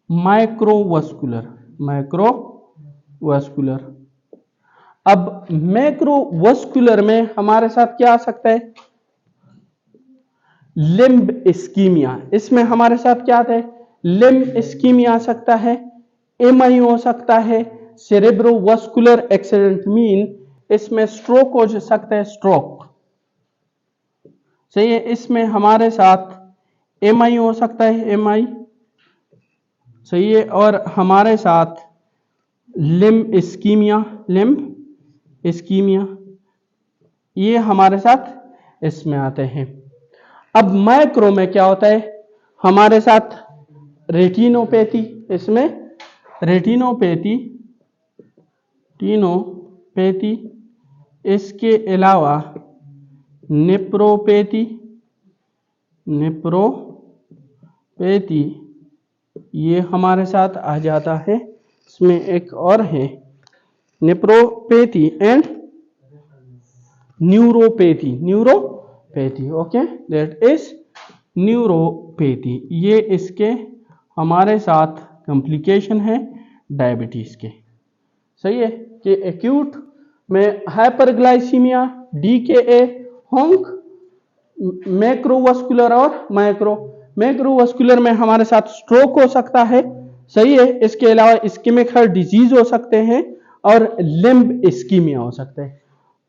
माइक्रोवस्कुलर, माइक्रोवस्कुलर। अब मैक्रोवस्कुलर में हमारे साथ क्या आ सकता है, लिम्ब इस्कीमिया, इसमें हमारे साथ क्या आता है, लिम्ब इस्कीमिया आ सकता है, एमआई हो सकता है, सेरेब्रोवस्कुलर एक्सीडेंट मीन, इसमें स्ट्रोक हो सकता है, स्ट्रोक, सही है, इसमें हमारे साथ एमआई हो सकता है, एमआई, सही है, और हमारे साथ लिम्ब इस्कीमिया, लिम्ब इस्कीमिया, ये हमारे साथ इसमें आते हैं। अब माइक्रो में क्या होता है, हमारे साथ रेटिनोपैथी, इसमें रेटिनोपैथी, टीनोपैथी, इसके अलावा नेप्रोपैथी, नेप्रोपैथी ये हमारे साथ आ जाता है। इसमें एक और है nephropathy and neuropathy okay, that is neuropathy. ये इसके हमारे साथ कॉम्प्लिकेशन है डायबिटीज के, सही है कि एक्यूट में हाइपरग्लाइसीमिया, डीकेए, होंक, मैक्रोवास्कुलर और मैक्रोवास्कुलर में हमारे साथ स्ट्रोक हो सकता है, सही है। इसके अलावा इस्कीमिक हार्ट डिजीज हो सकते हैं और लिम्ब इस्कीमिया हो सकता है।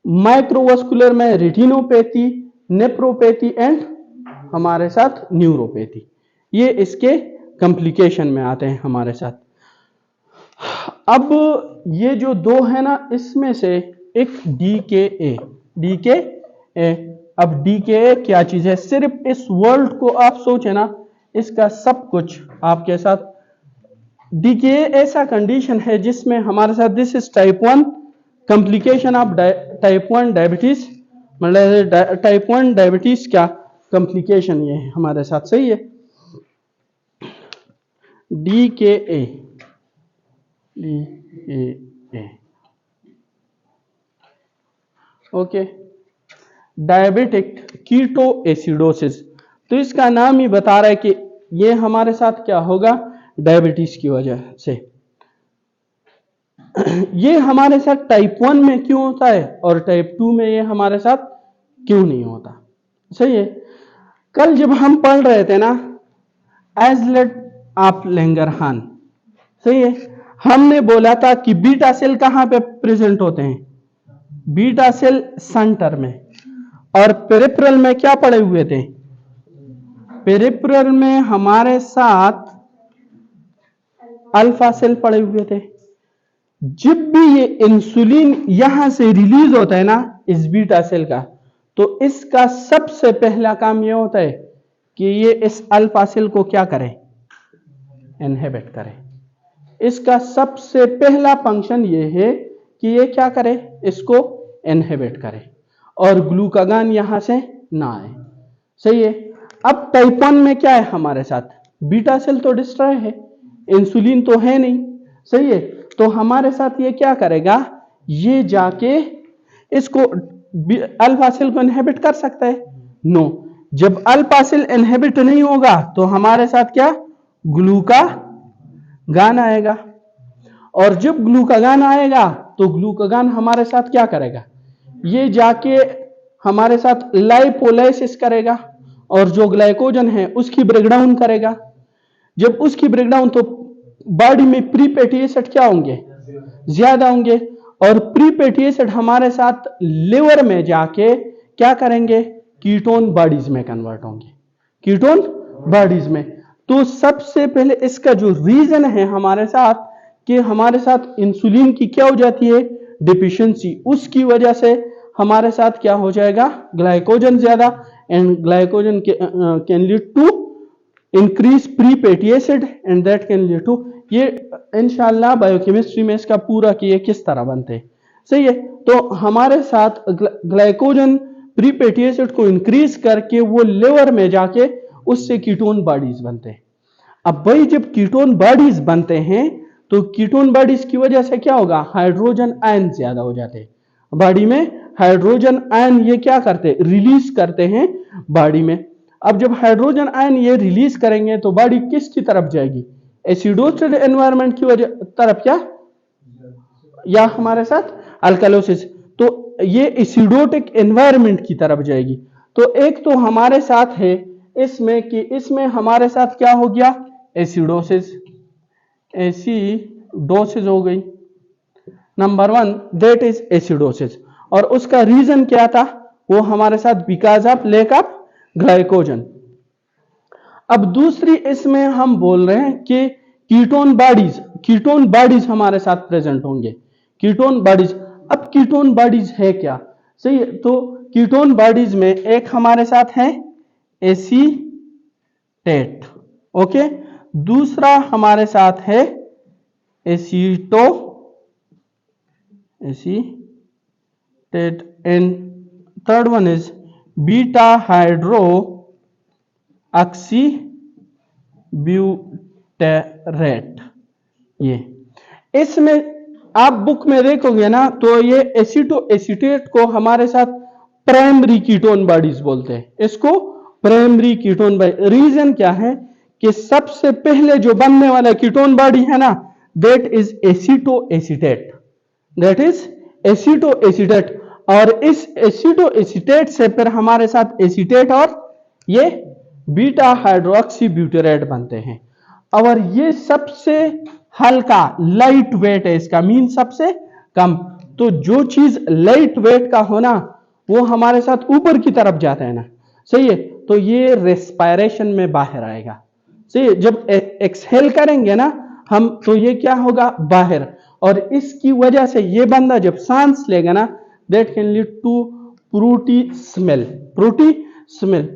माइक्रोवास्कुलर में रेटिनोपैथी, नेफ्रोपैथी एंड हमारे साथ न्यूरोपैथी, ये इसके कॉम्प्लिकेशन में आते हैं हमारे साथ। अब ये जो दो है ना, इसमें से एक डीकेए। अब डीकेए क्या चीज है? सिर्फ इस वर्ल्ड को आप सोचे ना, इसका सब कुछ आपके साथ। डीकेए ऐसा कंडीशन है जिसमें हमारे साथ this is type 1 complication of type 1 diabetes, मतलब टाइप 1 डायबिटीज का कॉम्प्लिकेशन ये है हमारे साथ, सही है। DKA okay, diabetic keto acidosis. तो इसका नाम ही बता रहा है कि ये हमारे साथ क्या होगा, डायबिटीज की वजह से। ये हमारे साथ टाइप 1 में क्यों होता है और टाइप 2 में ये हमारे साथ क्यों नहीं होता, सही है। कल जब हम पढ़ रहे थे ना एजलेट ऑफ लैंगरहान, सही है, हमने बोला था कि बीटा सेल कहां पे प्रेजेंट होते हैं, बीटा सेल सेंटर में, और पेरिफेरल में क्या पड़े हुए थे, पेरिफेरल में हमारे साथ अल्फा सेल पड़े हुए थे। जब भी ये इंसुलिन यहां से रिलीज होता है ना इस बीटा सेल का, तो इसका सबसे पहला काम यह होता है कि ये इस अल्फा सेल को क्या करे, इनहिबिट करे। इसका सबसे पहला फंक्शन ये है कि ये क्या करे, इसको इनहिबिट करे और ग्लूकागॉन यहां से ना आए, सही है। अब टाइप 1 में क्या है हमारे साथ, बीटा सेल तो डिस्ट्रॉय है, इंसुलिन तो है नहीं, सही है। तो हमारे साथ ये क्या करेगा, ये जाके इसको अल्फा सेल को इनहिबिट कर सकता है, नो। जब अल्फा सेल इनहिबिट नहीं होगा तो हमारे साथ क्या, ग्लूकागॉन आएगा, और जब ग्लूकागॉन आएगा तो ग्लूकागॉन हमारे साथ क्या करेगा, ये जाके हमारे साथ लाइपोलाइसिस करेगा और जो ग्लाइकोजन है उसकी ब्रेकडाउन करेगा। जब उसकी ब्रेकडाउन, तो बॉडी में प्री फैटी एसिड क्या होंगे, ज्यादा होंगे, और प्री फैटी एसिड हमारे साथ लिवर में जाके क्या करेंगे, कीटोन बॉडीज में कन्वर्ट होंगे, कीटोन बॉडीज में। तो सबसे पहले इसका जो रीजन है हमारे साथ कि हमारे साथ इंसुलिन की क्या हो जाती है, डिफिशियंसी, उसकी वजह से हमारे साथ क्या हो जाएगा, ग्लाइकोजन ज्यादा, and glycogen can lead to increase pre fatty acid and that can lead to, ये इंशाल्लाह बायोकेमिस्ट्री में इसका पूरा कि ये किस तरह बनते हैं, सही है। तो हमारे साथ ग्लाइकोजन प्री फैटी एसिड को इंक्रीज करके वो लिवर में जाके उससे कीटोन बॉडीज बनते हैं। अब भाई जब कीटोन बॉडीज बनते हैं तो कीटोन बॉडीज की वजह से क्या होगा, हाइड्रोजन आयन ज्यादा हो जाते हैं बॉडी में, हाइड्रोजन आयन ये क्या करते हैं, रिलीज करते हैं बॉडी में। अब जब हाइड्रोजन आयन ये रिलीज करेंगे तो बॉडी किसकी तरफ जाएगी, एसिडोसिस एनवायरनमेंट की वजह तरफ, क्या, या हमारे साथ अल्कालोसिस, तो ये एसिडोटिक एनवायरनमेंट की तरफ जाएगी। तो एक तो हमारे साथ है इसमें कि इसमें हमारे साथ क्या हो गया, एसिडोसिस, एसिडोसिस हो गई, नंबर 1 दैट इज एसिडोसिस। और उसका रीजन क्या था, वो हमारे साथ because of lack of glycogen. अब दूसरी इसमें हम बोल रहे हैं कि कीटोन बॉडीज हमारे साथ प्रेजेंट होंगे, कीटोन बॉडीज। अब कीटोन बॉडीज है क्या, सही है। तो कीटोन बॉडीज में एक हमारे साथ है एसीटेट, ओके, दूसरा हमारे साथ है acetate and third one is beta hydroxybutyrate. ये इसमें आप बुक में देखोगे ना तो ये एसीटो एसीटेट को हमारे साथ प्राइमरी कीटोन बॉडीज बोलते हैं, इसको प्राइमरी कीटोन बॉडी। रीजन क्या है कि सबसे पहले जो बनने वाला कीटोन बॉडी है ना, दैट इज एसिटोएसीटेट, दैट इज एसिटोएसीटेट। और इस एसिटोएसीटेट से फिर हमारे साथ एसीटेट और ये बीटा हाइड्रोक्सी ब्यूटेरेट बनते हैं। और ये सबसे हल्का लाइट वेट है, इसका मीन सबसे कम। तो जो चीज लाइट वेट का होना वो हमारे साथ ऊपर की तरफ जाता है ना, सही है, तो ये रेस्पायरेशन में बाहर आएगा, सही है। जब एक्सहेल करेंगे ना हम, तो ये क्या होगा, बाहर। और इसकी वजह से ये बंदा जब सांस लेगा ना, that can lead to fruity smell, fruity smell,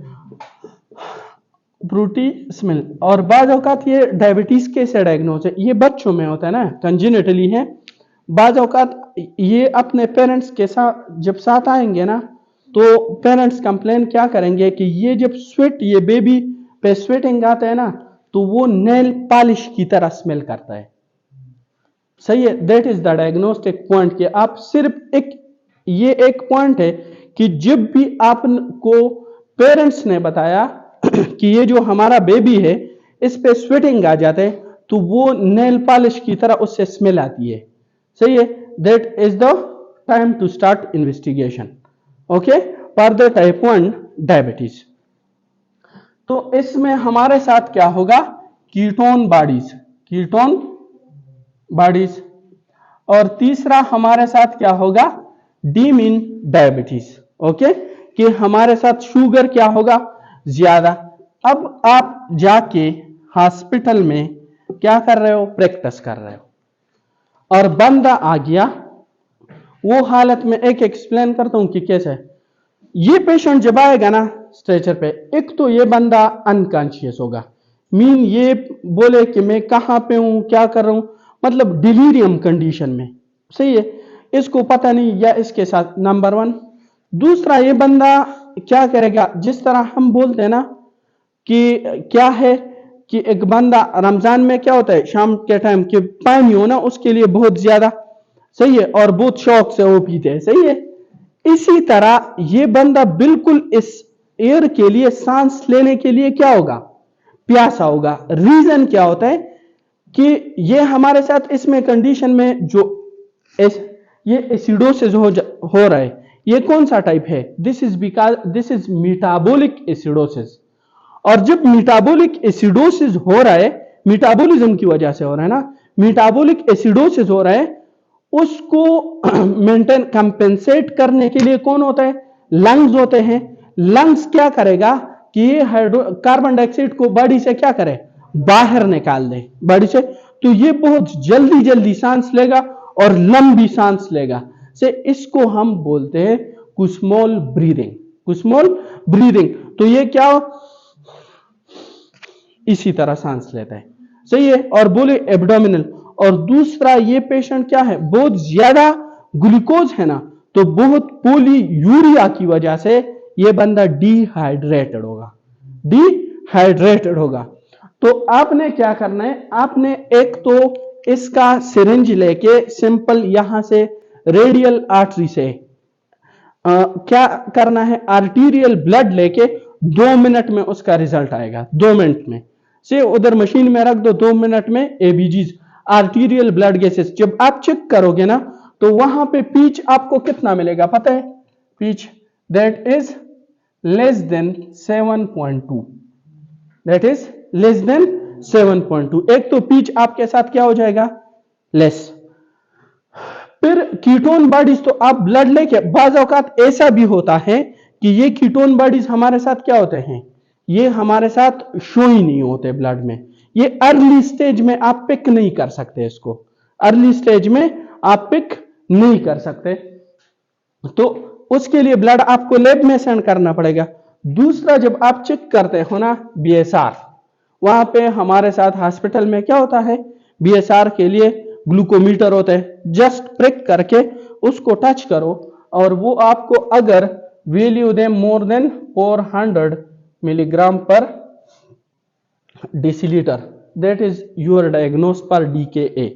fruity smell. और बाद औकात ये डायबिटीज कैसे डायग्नोज है, ये बच्चों में होता है ना, कंजेनिटली है। बाद औकात ये अपने पेरेंट्स के साथ जब साथ आएंगे ना, तो पेरेंट्स कंप्लेन क्या करेंगे कि ये जब स्वेट, ये बेबी पे स्वेटिंग आता है ना, तो वो नेल पॉलिश की तरह स्मेल करता है, सही है। That is the diagnostic point कि आप सिर्फ ये एक पॉइंट है कि जब भी आपको पेरेंट्स ने बताया कि ये जो हमारा बेबी है इस पे स्वेटिंग आ जाते हैं, तो वो नेल पॉलिश की तरह उससे स्मेल आती है, सही है। That is the time to start investigation, okay, for the type 1 diabetes. तो इसमें हमारे साथ क्या होगा, कीटोन बॉडीज, कीटोन बॉडीज। और तीसरा हमारे साथ क्या होगा, डीमीन डायबिटीज, ओके, कि हमारे साथ शुगर क्या होगा, ज्यादा। अब आप जाके हॉस्पिटल में क्या कर रहे हो, प्रैक्टिस कर रहे हो, और बंदा आ गया, वो हालत में एक एक्सप्लेन करता हूं कि कैसे। ये पेशेंट जब आएगा ना स्ट्रेचर पे, एक तो ये बंदा अनकॉन्शियस होगा, मीन ये बोले कि मैं कहां पे हूं, क्या कर रहा हूं, मतलब डिलीरियम कंडीशन में, सही है, इसको पता नहीं या इसके साथ, नंबर 1। दूसरा ये बंदा क्या करेगा, जिस तरह हम बोलते हैं ना कि क्या है कि एक बंदा रमजान में क्या होता है शाम के टाइम कि पानी हो ना उसके लिए बहुत ज्यादा, सही है, और बहुत शौक से वो पीते हैं, सही है। इसी तरह ये बंदा बिल्कुल इस एयर के लिए, सांस लेने के लिए क्या होगा, प्यासा होगा। रीजन क्या होता है कि ये हमारे साथ इसमें कंडीशन में जो ये एसिडोसिस हो रहा है, ये कौन सा टाइप है, this is because this is metabolic acidosis. और जब मेटाबॉलिक एसिडोसिस हो रहा है, मेटाबॉलिज्म की वजह से हो रहा है ना, मेटाबॉलिक एसिडोसिस हो रहा है, उसको मेंटेन कंपेंसेट करने के लिए कौन होता है, लंग्स होते हैं। लंग्स क्या करेगा कि ये कार्बन डाइऑक्साइड को बॉडी से क्या करे, बाहर निकाल दे बॉडी से, तो ये बहुत जल्दी जल्दी सांस लेगा और लंबी सांस लेगा, से इसको हम बोलते हैं कुस्मोल ब्रीदिंग, कुस्मोल ब्रीदिंग। तो ये क्या इसी तरह सांस लेता है, सही है, और बोले एब्डोमिनल। और दूसरा ये पेशेंट क्या है, बहुत ज्यादा ग्लूकोज है ना, तो बहुत पोलीयूरिया की वजह से ये बंदा डिहाइड्रेटेड होगा, डिहाइड्रेटेड होगा। तो आपने क्या करना है, आपने एक तो इसका सिरिंज लेके सिंपल यहां से रेडियल आर्टरी से क्या करना है, आर्टीरियल ब्लड लेके 2 मिनट में उसका रिजल्ट आएगा, 2 मिनट में से उधर मशीन में रख दो, 2 मिनट में एबीजीज, आर्टीरियल ब्लड गैसेस। जब आप चेक करोगे ना, तो वहां पे पीच आपको कितना मिलेगा पता है, pH that is less than 7.2, that is less than 7.2। एक तो पीच आपके साथ क्या हो जाएगा, लेस। फिर कीटोन बॉडीज, तो आप ब्लड लेके, बाज़ औकात ऐसा भी होता है कि ये कीटोन बॉडीज हमारे साथ क्या होते हैं, ये हमारे साथ शो ही नहीं होते ब्लड में, ये अर्ली स्टेज में आप पिक नहीं कर सकते, इसको अर्ली स्टेज में आप पिक नहीं कर सकते, तो उसके लिए ब्लड आपको लैब में सेंड करना पड़ेगा। दूसरा, जब आप चेक करते हो ना बीएसआर, वहां पे हमारे साथ हॉस्पिटल में क्या होता है, बीएसआर के लिए ग्लूकोमीटर होता है, जस्ट प्रिक करके उसको टच करो और वो आपको अगर वैल्यू दे more than 400 milligram per decilitre, that is your diagnosis पर डीकेए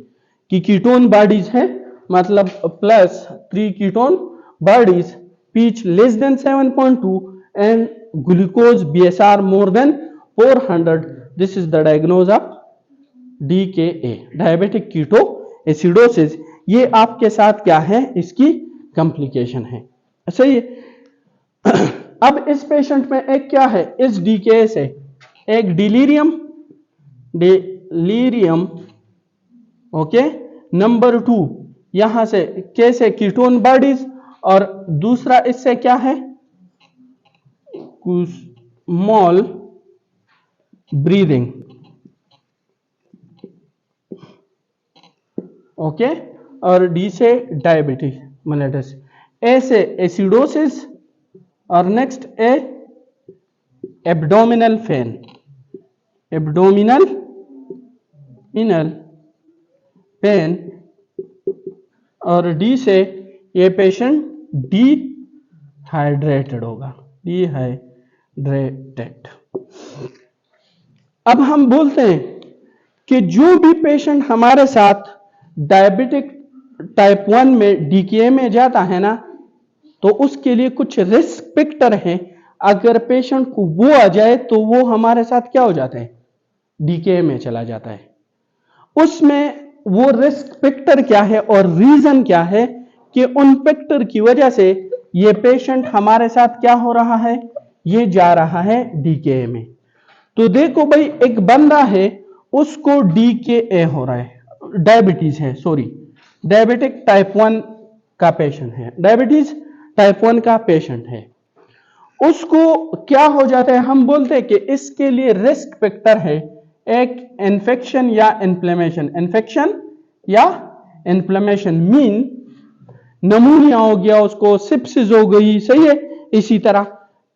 कि कीटोन बॉडीज है, मतलब +3 ketone bodies pH less than 7.2 and glucose BSR more than 400. This is the diagnosis of DKA, diabetic keto acidosis. ये आपके साथ क्या है, इसकी कॉम्प्लिकेशन है, सही है। अब इस पेशेंट में एक क्या है, इस डीके से एक डिलीरियम ओके, नंबर 2 यहां से कैसे कीटोन बॉडीज, और दूसरा इससे क्या है, स्मॉल ब्रीदिंग, ओके, और डी से डायबिटीज मेलेटस, ए से एसिडोसिस, और नेक्स्ट ए एब्डोमिनल पेन, एब्डोमिनल पेन, और डी से ये पेशेंट डिहाइड्रेटेड होगा, डिहाइड्रेटेड। अब हम बोलते हैं कि जो भी पेशेंट हमारे साथ डायबिटिक टाइप 1 में डीके में जाता है ना, तो उसके लिए कुछ रिस्क फैक्टर हैं। अगर पेशेंट को वो आ जाए तो वो हमारे साथ क्या हो जाता है, डीके में चला जाता है। उसमें वो रिस्क फैक्टर क्या है और रीजन क्या है कि उन फैक्टर की वजह से ये पेशेंट हमारे साथ क्या हो रहा है, ये जा रहा है डीके में। तो देखो भाई, एक बंदा है उसको डीके हो रहा है, डायबिटीज है, सॉरी डायबिटिक टाइप 1 का पेशेंट है, डायबिटीज टाइप 1 का पेशेंट है, उसको क्या हो जाता है, हम बोलते हैं कि इसके लिए रिस्क फैक्टर है एक इन्फेक्शन या इन्फ्लेमेशन, इन्फेक्शन या इन्फ्लेमेशन मीन नमूनिया हो गया, उसको सिप्सिस हो गई, सही है, इसी तरह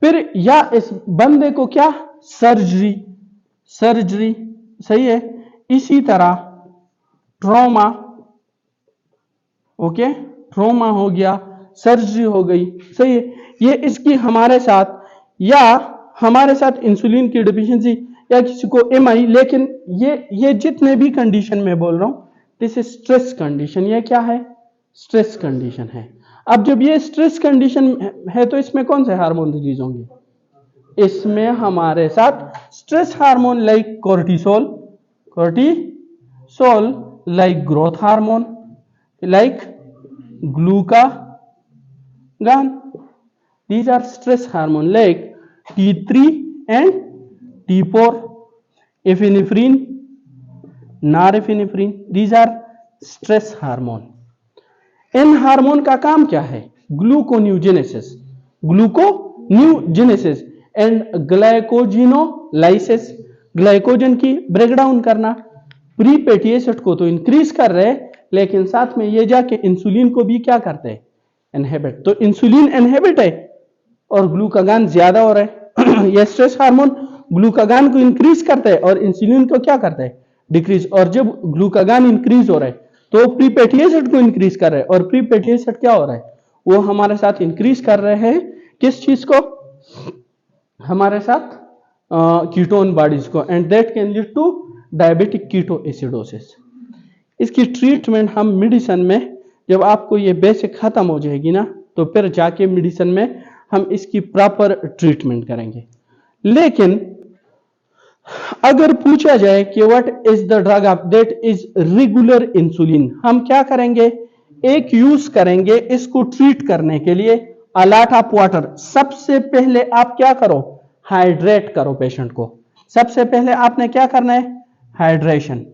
फिर, या इस बंदे को क्या सर्जरी, सही है, इसी तरह ट्रॉमा, ओके, ट्रॉमा हो गया, सर्जरी हो गई, सही है, ये इसकी हमारे साथ, या हमारे साथ इंसुलिन की डिफिशिएंसी, या किसी को एमआई, लेकिन ये जितने भी कंडीशन में बोल रहा हूं, दिस इज स्ट्रेस कंडीशन, ये क्या है, स्ट्रेस कंडीशन है। अब जब ये स्ट्रेस कंडीशन है तो इसमें कौन से हार्मोन रिलीज होंगे, इसमें हमारे साथ stress hormone like cortisol, like growth hormone, like glucagon, these are stress hormone like T3 and T4, epinephrine, norepinephrine, these are stress hormone। In hormone का काम क्या है, ग्लूकोन्यूजेनेसिस एंड ग्लाइकोजिनोलाइसिस, ग्लाइकोजन की ब्रेकडाउन करना, प्री फैटी एसिड को तो increase कर रहे हैं, लेकिन साथ में ये जाके इंसुलिन को भी क्या करते हैं, इनहिबिट। तो इंसुलिन इनहिबिट है और ग्लूकागॉन ज्यादा हो रहा है। यह स्ट्रेस हार्मोन ग्लूकागॉन को इंक्रीज करता है और इंसुलिन को क्या करता है, डिक्रीज। और जब ग्लूकागॉन इंक्रीज हो रहा है तो प्री फैटी एसिड को इंक्रीज कर रहा है, और प्री फैटी एसिड क्या हो रहा है, वो हमारे साथ इंक्रीज कर रहे हैं किस चीज को, हमारे साथ कीटोन बॉडीज को, and that can lead to diabetic keto acidosis. इसकी ट्रीटमेंट हम मेडिसिन में, जब आपको ये बेसिक खत्म हो जाएगी ना, तो फिर जाके मेडिसिन में हम इसकी प्रॉपर ट्रीटमेंट करेंगे। लेकिन अगर पूछा जाए कि what is the drug of that is regular insulin, हम क्या करेंगे, एक यूज करेंगे इसको ट्रीट करने के लिए, अ लॉट ऑफ वाटर। सबसे पहले आप क्या करो, हाइड्रेट करो पेशेंट को। सबसे पहले आपने क्या करना है, हाइड्रेशन,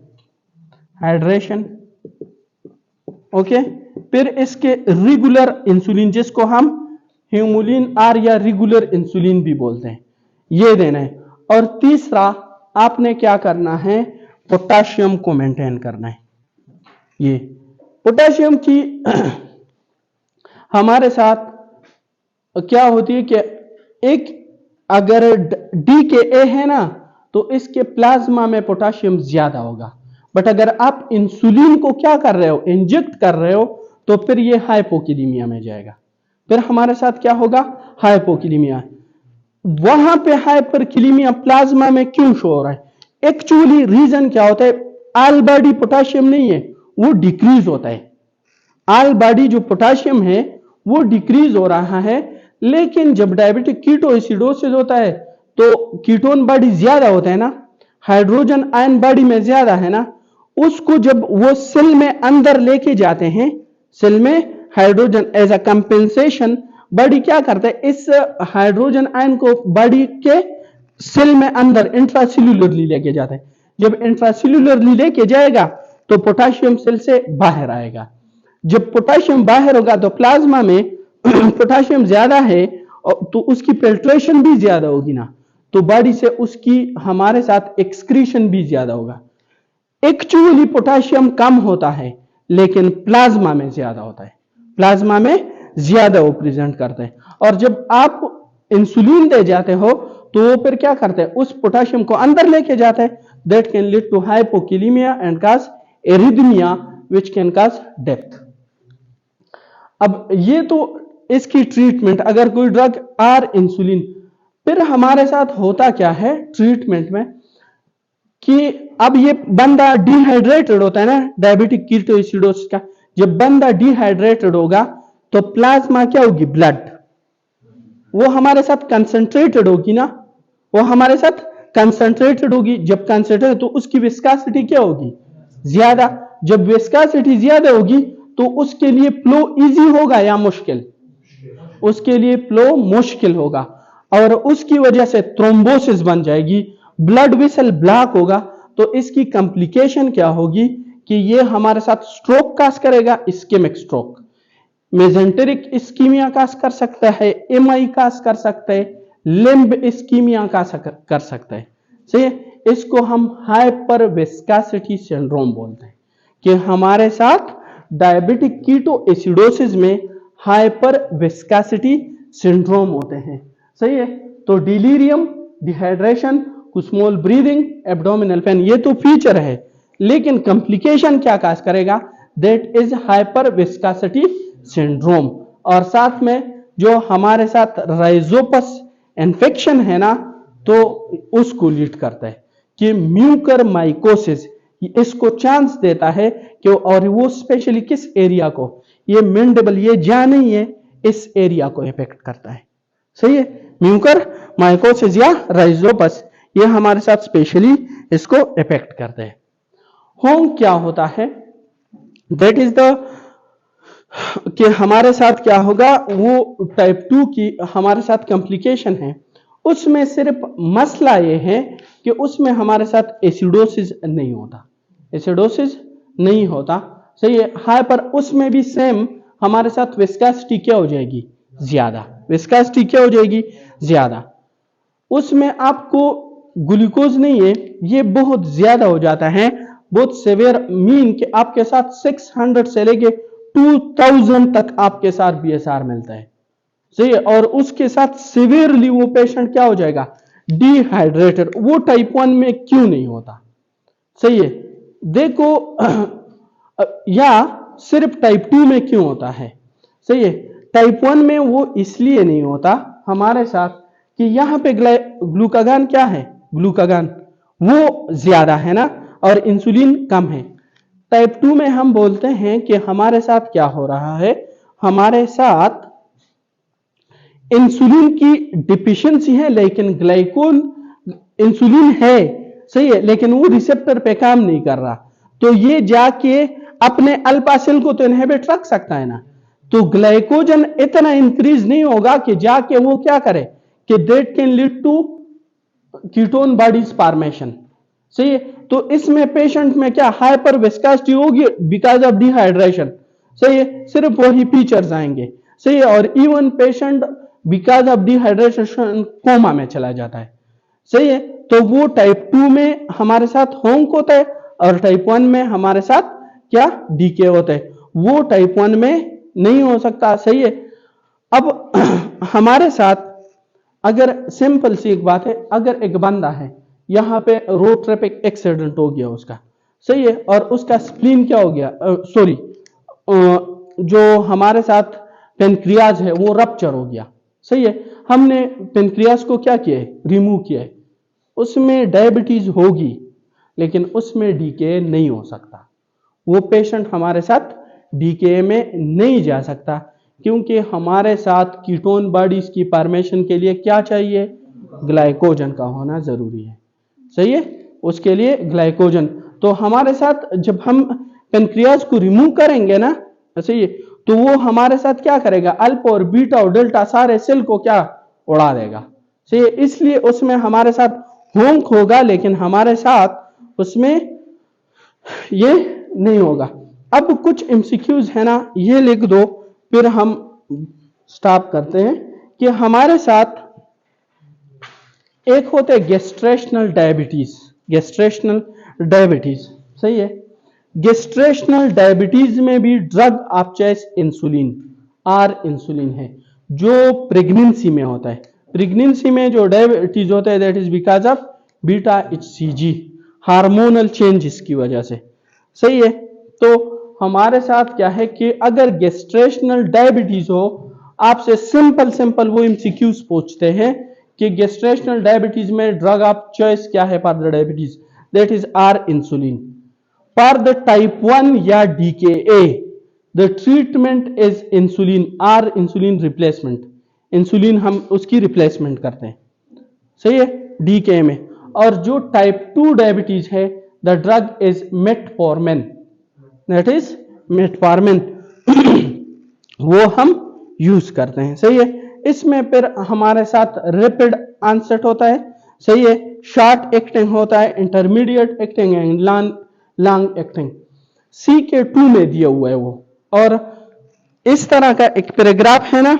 ओके। फिर इसके रेगुलर इंसुलिन, जिसको हम ह्यूमुलिन आर या रेगुलर इंसुलिन भी बोलते हैं, ये देना है। और तीसरा आपने क्या करना है, पोटाशियम को मेंटेन करना है। ये पोटाशियम की हमारे साथ क्या होती है कि एक अगर DKA है ना, तो इसके प्लाज्मा में पोटाशियम ज्यादा होगा, बट अगर आप इंसुलिन को क्या कर रहे हो, इंजेक्ट कर रहे हो, तो फिर ये हाइपोकिलीमिया में जाएगा। फिर हमारे साथ क्या होगा, हाइपोकिलीमिया। वहां पे हाइपरकिलीमिया प्लाज्मा में क्यों शो हो रहा है, एक्चुअली रीजन क्या होता है, ऑल बॉडी पोटाशियम नहीं है, वो डिक्रीज होता है। ऑल बॉडी जो पोटाशियम है वो डिक्रीज हो रहा है, लेकिन जब डायबिटिक कीटोएसिडोसिस होता है तो कीटोन बॉडी ज्यादा होता है ना, हाइड्रोजन आयन बॉडी में ज्यादा है ना, उसको जब वो सेल में अंदर लेके जाते हैं, सेल में hydrogen as a compensation body क्या करता है, इस हाइड्रोजन आयन को बॉडी के सेल में अंदर इंट्रासेल्यूलरली लेके जाता है। जब इंट्रासेल्यूलरली लेके जाएगा तो पोटेशियम सेल से बाहर आएगा। जब पोटेशियम बाहर होगा तो प्लाज्मा में पोटेशियम ज्यादा है तो उसकी फिल्ट्रेशन भी ज्यादा होगी ना, तो बॉडी से उसकी हमारे साथ एक्सक्रीशन भी ज्यादा होगा। एक्चुअली पोटेशियम कम होता है लेकिन प्लाज्मा में ज्यादा होता है, प्लाज्मा में ज्यादा वो प्रेजेंट करते हैं। और जब आप इंसुलिन दे जाते हो तो वो फिर क्या करते हैं, उस पोटेशियम को अंदर लेके जाते हैं, that can lead to hypokalemia and cause arrhythmia which can cause death. अब ये तो इसकी ट्रीटमेंट, अगर कोई ड्रग आर इंसुलिन, फिर हमारे साथ होता क्या है ट्रीटमेंट में कि अब ये बंदा डिहाइड्रेटेड होता है ना, डायबिटिक कीटोएसिडोसिस का, जब बंदा डिहाइड्रेटेड होगा तो प्लाज्मा क्या होगी, ब्लड, वो हमारे साथ कंसंट्रेटेड होगी ना, वो हमारे साथ कंसंट्रेटेड होगी। जब कंसंट्रेटेड तो उसकी विस्कोसिटी क्या होगी, ज्यादा। जब विस्कोसिटी ज्यादा होगी तो उसके लिए फ्लो इजी होगा या मुश्किल, उसके लिए फ्लो मुश्किल होगा और उसकी वजह से थ्रोम्बोसिस बन जाएगी, ब्लड वेसल ब्लॉक होगा। तो इसकी कॉम्प्लिकेशन क्या होगी कि ये हमारे साथ स्ट्रोक काज करेगा, इस्केमिक स्ट्रोक, मेजेंटेरिक इस्कीमिया काज कर सकता है, एमआई काज कर सकता है, लिम्ब इस्कीमिया काज कर सकता है। सही है, इसको हम हाइपर विस्कोसिटी सिंड्रोम बोलते हैं कि हमारे साथ डायबिटिक कीटोएसिडोसिस में हाइपर विस्कोसिटी सिंड्रोम होते हैं। सही है, तो delirium, dehydration, small breathing, abdominal pain, ये तो फीचर है, लेकिन कॉम्प्लिकेशन क्या काज करेगा, that is hyper viscosity syndrome. और साथ में जो हमारे साथ राइजोपस इन्फेक्शन है ना, तो उसको लीड करता है कि म्यूकर माइकोसिस, इसको चांस देता है कि, और वो स्पेशली किस एरिया को, ये मेंडेबल, ये जा नहीं है, इस एरिया को इफेक्ट करता है। सही है, म्यूकर माइकोसिस या राइजोपस ये हमारे साथ स्पेशली इसको इफेक्ट करते हैं। होम क्या होता है, दैट इज द कि हमारे साथ क्या होगा, वो टाइप 2 की हमारे साथ कॉम्प्लिकेशन है, उसमें सिर्फ मसला ये है कि उसमें हमारे साथ एसिडोसिस नहीं होता, एसिडोसिस नहीं होता। सही है, हाई पर उसमें भी सेम हमारे साथ विस्कोसिटी क्या हो जाएगी, ज्यादा, विस्कोसिटी क्या हो जाएगी, ज्यादा। उसमें आपको ग्लूकोज नहीं है, ये बहुत ज्यादा हो जाता है, बहुत सेवियर, मीन कि आपके साथ 600 से लेके 2000 तक आपके साथ बीएसआर मिलता है। सही है, और उसके साथ सिवियरली वो पेशेंट क्या हो जाएगा, डिहाइड्रेटेड। वो टाइप 1 में क्यों नहीं होता, सही है, देखो या सिर्फ टाइप 2 में क्यों होता है। सही है, टाइप 1 में वो इसलिए नहीं होता हमारे साथ कि यहां पे ग्लूकागॉन क्या है, ग्लूकागॉन वो ज्यादा है ना, और इंसुलिन कम है। टाइप 2 में हम बोलते हैं कि हमारे साथ क्या हो रहा है, हमारे साथ इंसुलिन की डिफिशियंसी है, लेकिन ग्लाइकोन इंसुलिन है, सही है, लेकिन वो रिसेप्टर पे काम नहीं कर रहा, तो ये जाके अपने अल्फा सेल को तो इनहिबिट रख सकता है ना, तो ग्लाइकोजन इतना इंक्रीज नहीं होगा कि जाके वो क्या करे कि that can lead to ketone bodies formation. सही है, तो इसमें पेशेंट में क्या हाइपर विस्कोसिटी होगी बिकॉज ऑफ डिहाइड्रेशन। सही है, सिर्फ वही फीचर्स आएंगे। सही है, और even patient because of dehydration coma में चला जाता है। सही है, तो वो टाइप 2 में हमारे साथ होंक होता है और टाइप 1 में हमारे साथ क्या डीके होता है, वो टाइप 1 में नहीं हो सकता। सही है, अब हमारे साथ अगर सिंपल सी एक बात है, अगर एक बंदा है यहां पे रोड ट्रैफिक एक्सीडेंट हो गया उसका, सही है, और उसका स्प्लीन क्या हो गया, सॉरी जो हमारे साथ पेनक्रियाज है वो रप्चर हो गया। सही है, हमने पेनक्रियाज को क्या किया है, रिमूव किया है, उसमें डायबिटीज होगी लेकिन उसमें डीके नहीं हो सकता, वो पेशेंट हमारे साथ डीके में नहीं जा सकता, क्योंकि हमारे साथ कीटोन बॉडीज की फॉर्मेशन के लिए क्या चाहिए, ग्लाइकोजन का होना जरूरी है। सही है, उसके लिए ग्लाइकोजन। तो हमारे साथ जब हम पेनक्रियाज को रिमूव करेंगे ना, सही है, तो वो हमारे साथ क्या करेगा, अल्फा और बीटा और डेल्टा सारे सेल को क्या उड़ा देगा। सही है, इसलिए उसमें हमारे साथ होंक होगा, लेकिन हमारे साथ उसमें ये नहीं होगा। अब कुछ एमसीक्यूज है ना, ये लिख दो, फिर हम स्टॉप करते हैं। कि हमारे साथ एक होते हैं गेस्ट्रेशनल डायबिटीज, गेस्ट्रेशनल डायबिटीज। सही है, गेस्ट्रेशनल डायबिटीज में भी drug of choice insulin are insulin है, जो प्रेगनेंसी में होता है। प्रेगनेंसी में जो डायबिटीज होता है that is because of beta HCG, hormonal changes की वजह से। सही है, तो हमारे साथ क्या है कि अगर गेस्ट्रेशनल डायबिटीज हो, आपसे सिंपल वो एमसीक्यूज पूछते हैं कि गेस्ट्रेशनल डायबिटीज में ड्रग ऑफ चॉइस क्या है for the diabetes, that is are insulin. For the type 1 या DKA the treatment is insulin are insulin replacement, insulin हम उसकी रिप्लेसमेंट करते हैं। सही है, डीके में। और जो टाइप 2 डायबिटीज है the drug is metformin, that is metformin वो हम यूज करते हैं। सही है, इसमें फिर हमारे साथ रैपिड ऑनसेट होता है। सही है, शॉर्ट एक्टिंग होता है, intermediate acting and long acting. C के 2 में दिया हुआ है वो। और इस तरह का एक पैराग्राफ है ना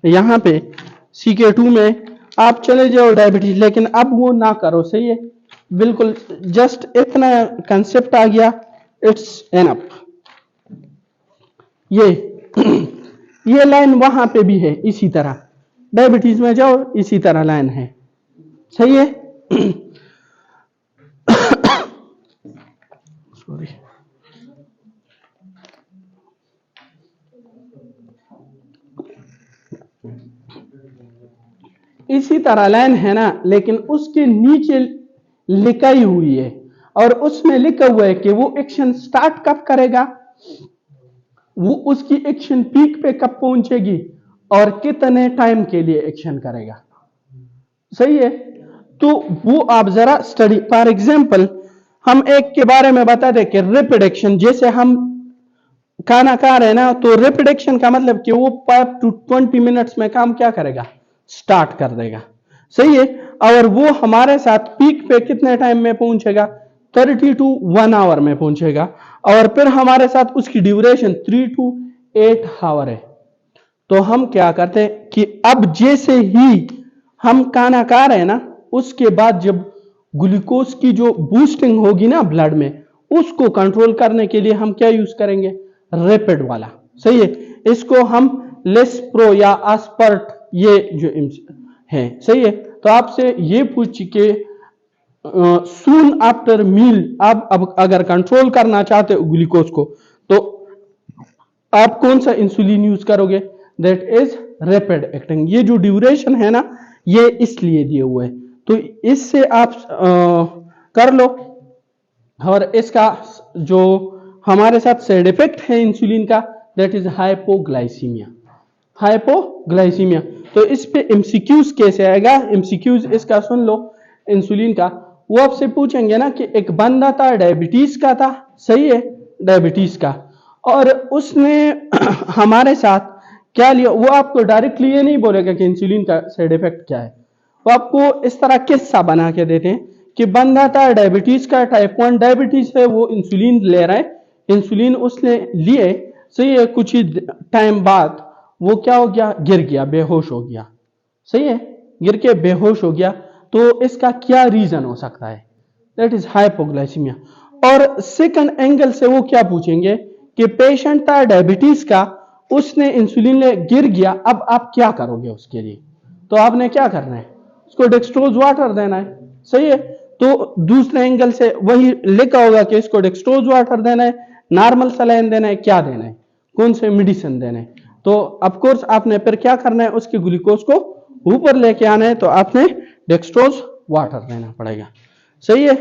यहाँ पे सी के 2 में, आप चले जाओ डायबिटीज, लेकिन अब वो ना करो। सही है, बिल्कुल जस्ट इतना कंसेप्ट आ गया, इट्स एनफ। ये लाइन वहां पे भी है, इसी तरह डायबिटीज में जाओ, इसी तरह लाइन है। सही है, सॉरी, इसी तरह लाइन है ना, लेकिन उसके नीचे लिखाई हुई है और उसमें लिखा हुआ है कि वो एक्शन स्टार्ट कब करेगा, वो उसकी एक्शन पीक पे कब पहुंचेगी और कितने टाइम के लिए एक्शन करेगा। सही है, तो वो आप जरा स्टडी। फॉर एग्जांपल हम एक के बारे में बता दें कि रैपिड एक्शन, जैसे हम खाना खा रहे हैं ना, तो रैपिड एक्शन का मतलब कि वो 5 to 20 मिनट्स में काम क्या करेगा, स्टार्ट कर देगा। सही है, और वो हमारे साथ पीक पे कितने टाइम में पहुंचेगा, 30 to 1 आवर में पहुंचेगा। और फिर हमारे साथ उसकी ड्यूरेशन 3 to 8 आवर है। तो हम क्या करते हैं कि अब जैसे ही हम खाना खा रहे हैं ना, उसके बाद जब ग्लूकोज की जो बूस्टिंग होगी ना ब्लड में, उसको कंट्रोल करने के लिए हम क्या यूज करेंगे, रैपिड वाला। सही है, इसको हम लेस्प्रो या आस्पर्ट ये जो है। सही है, तो आपसे ये पूछ के सून आफ्टर मील आप अब अगर कंट्रोल करना चाहते हो ग्लूकोज को, तो आप कौन सा इंसुलिन यूज करोगे, दैट इज रैपिड एक्टिंग। ये जो ड्यूरेशन है ना, ये इसलिए दिए हुए है, तो इससे आप कर लो। और इसका जो हमारे साथ साइड इफेक्ट है इंसुलिन का, दैट इज हाइपोग्लाइसीमिया, हाइपोग्लाइसीमिया। तो इस पे एमसीक्यूज कैसे आएगा, एमसीक्यूज इसका सुन लो इंसुलिन का। वो आपसे पूछेंगे ना कि एक बंदा था, डायबिटीज का था। सही है, डायबिटीज का, और उसने हमारे साथ क्या लिया, वो आपको डायरेक्टली ये नहीं बोलेगा कि इंसुलिन का साइड इफेक्ट क्या है, वो आपको इस तरह किस्सा बना के देते हैं कि बंदा था डायबिटीज का, टाइप 1 डायबिटीज है, वो इंसुलिन ले रहा है, इंसुलिन उसने लिए। सही है, कुछ ही टाइम बाद वो क्या हो गया, गिर गया, बेहोश हो गया। सही है, गिर के बेहोश हो गया। तो इसका क्या रीजन हो सकता है, दैट इज हाइपोग्लाइसीमिया। और सेकंड एंगल से वो क्या पूछेंगे कि पेशेंट था डायबिटीज का, उसने इंसुलिन ले, गिर गया, अब आप क्या करोगे उसके लिए। तो आपने क्या करना है, उसको डेक्सट्रोज वाटर देना है। सही है, तो दूसरे एंगल से वही लिखा होगा कि इसको डेक्सट्रोज वाटर देना है, नॉर्मल सलाइन देना है, क्या देना है, कौन से मेडिसिन देना है। तो ऑफ कोर्स आपने फिर क्या करना है, उसके ग्लूकोज को ऊपर लेके आना है, तो आपने डेक्सट्रोज वाटर देना पड़ेगा। सही है,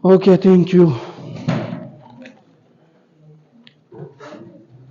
ओके, थैंक यू।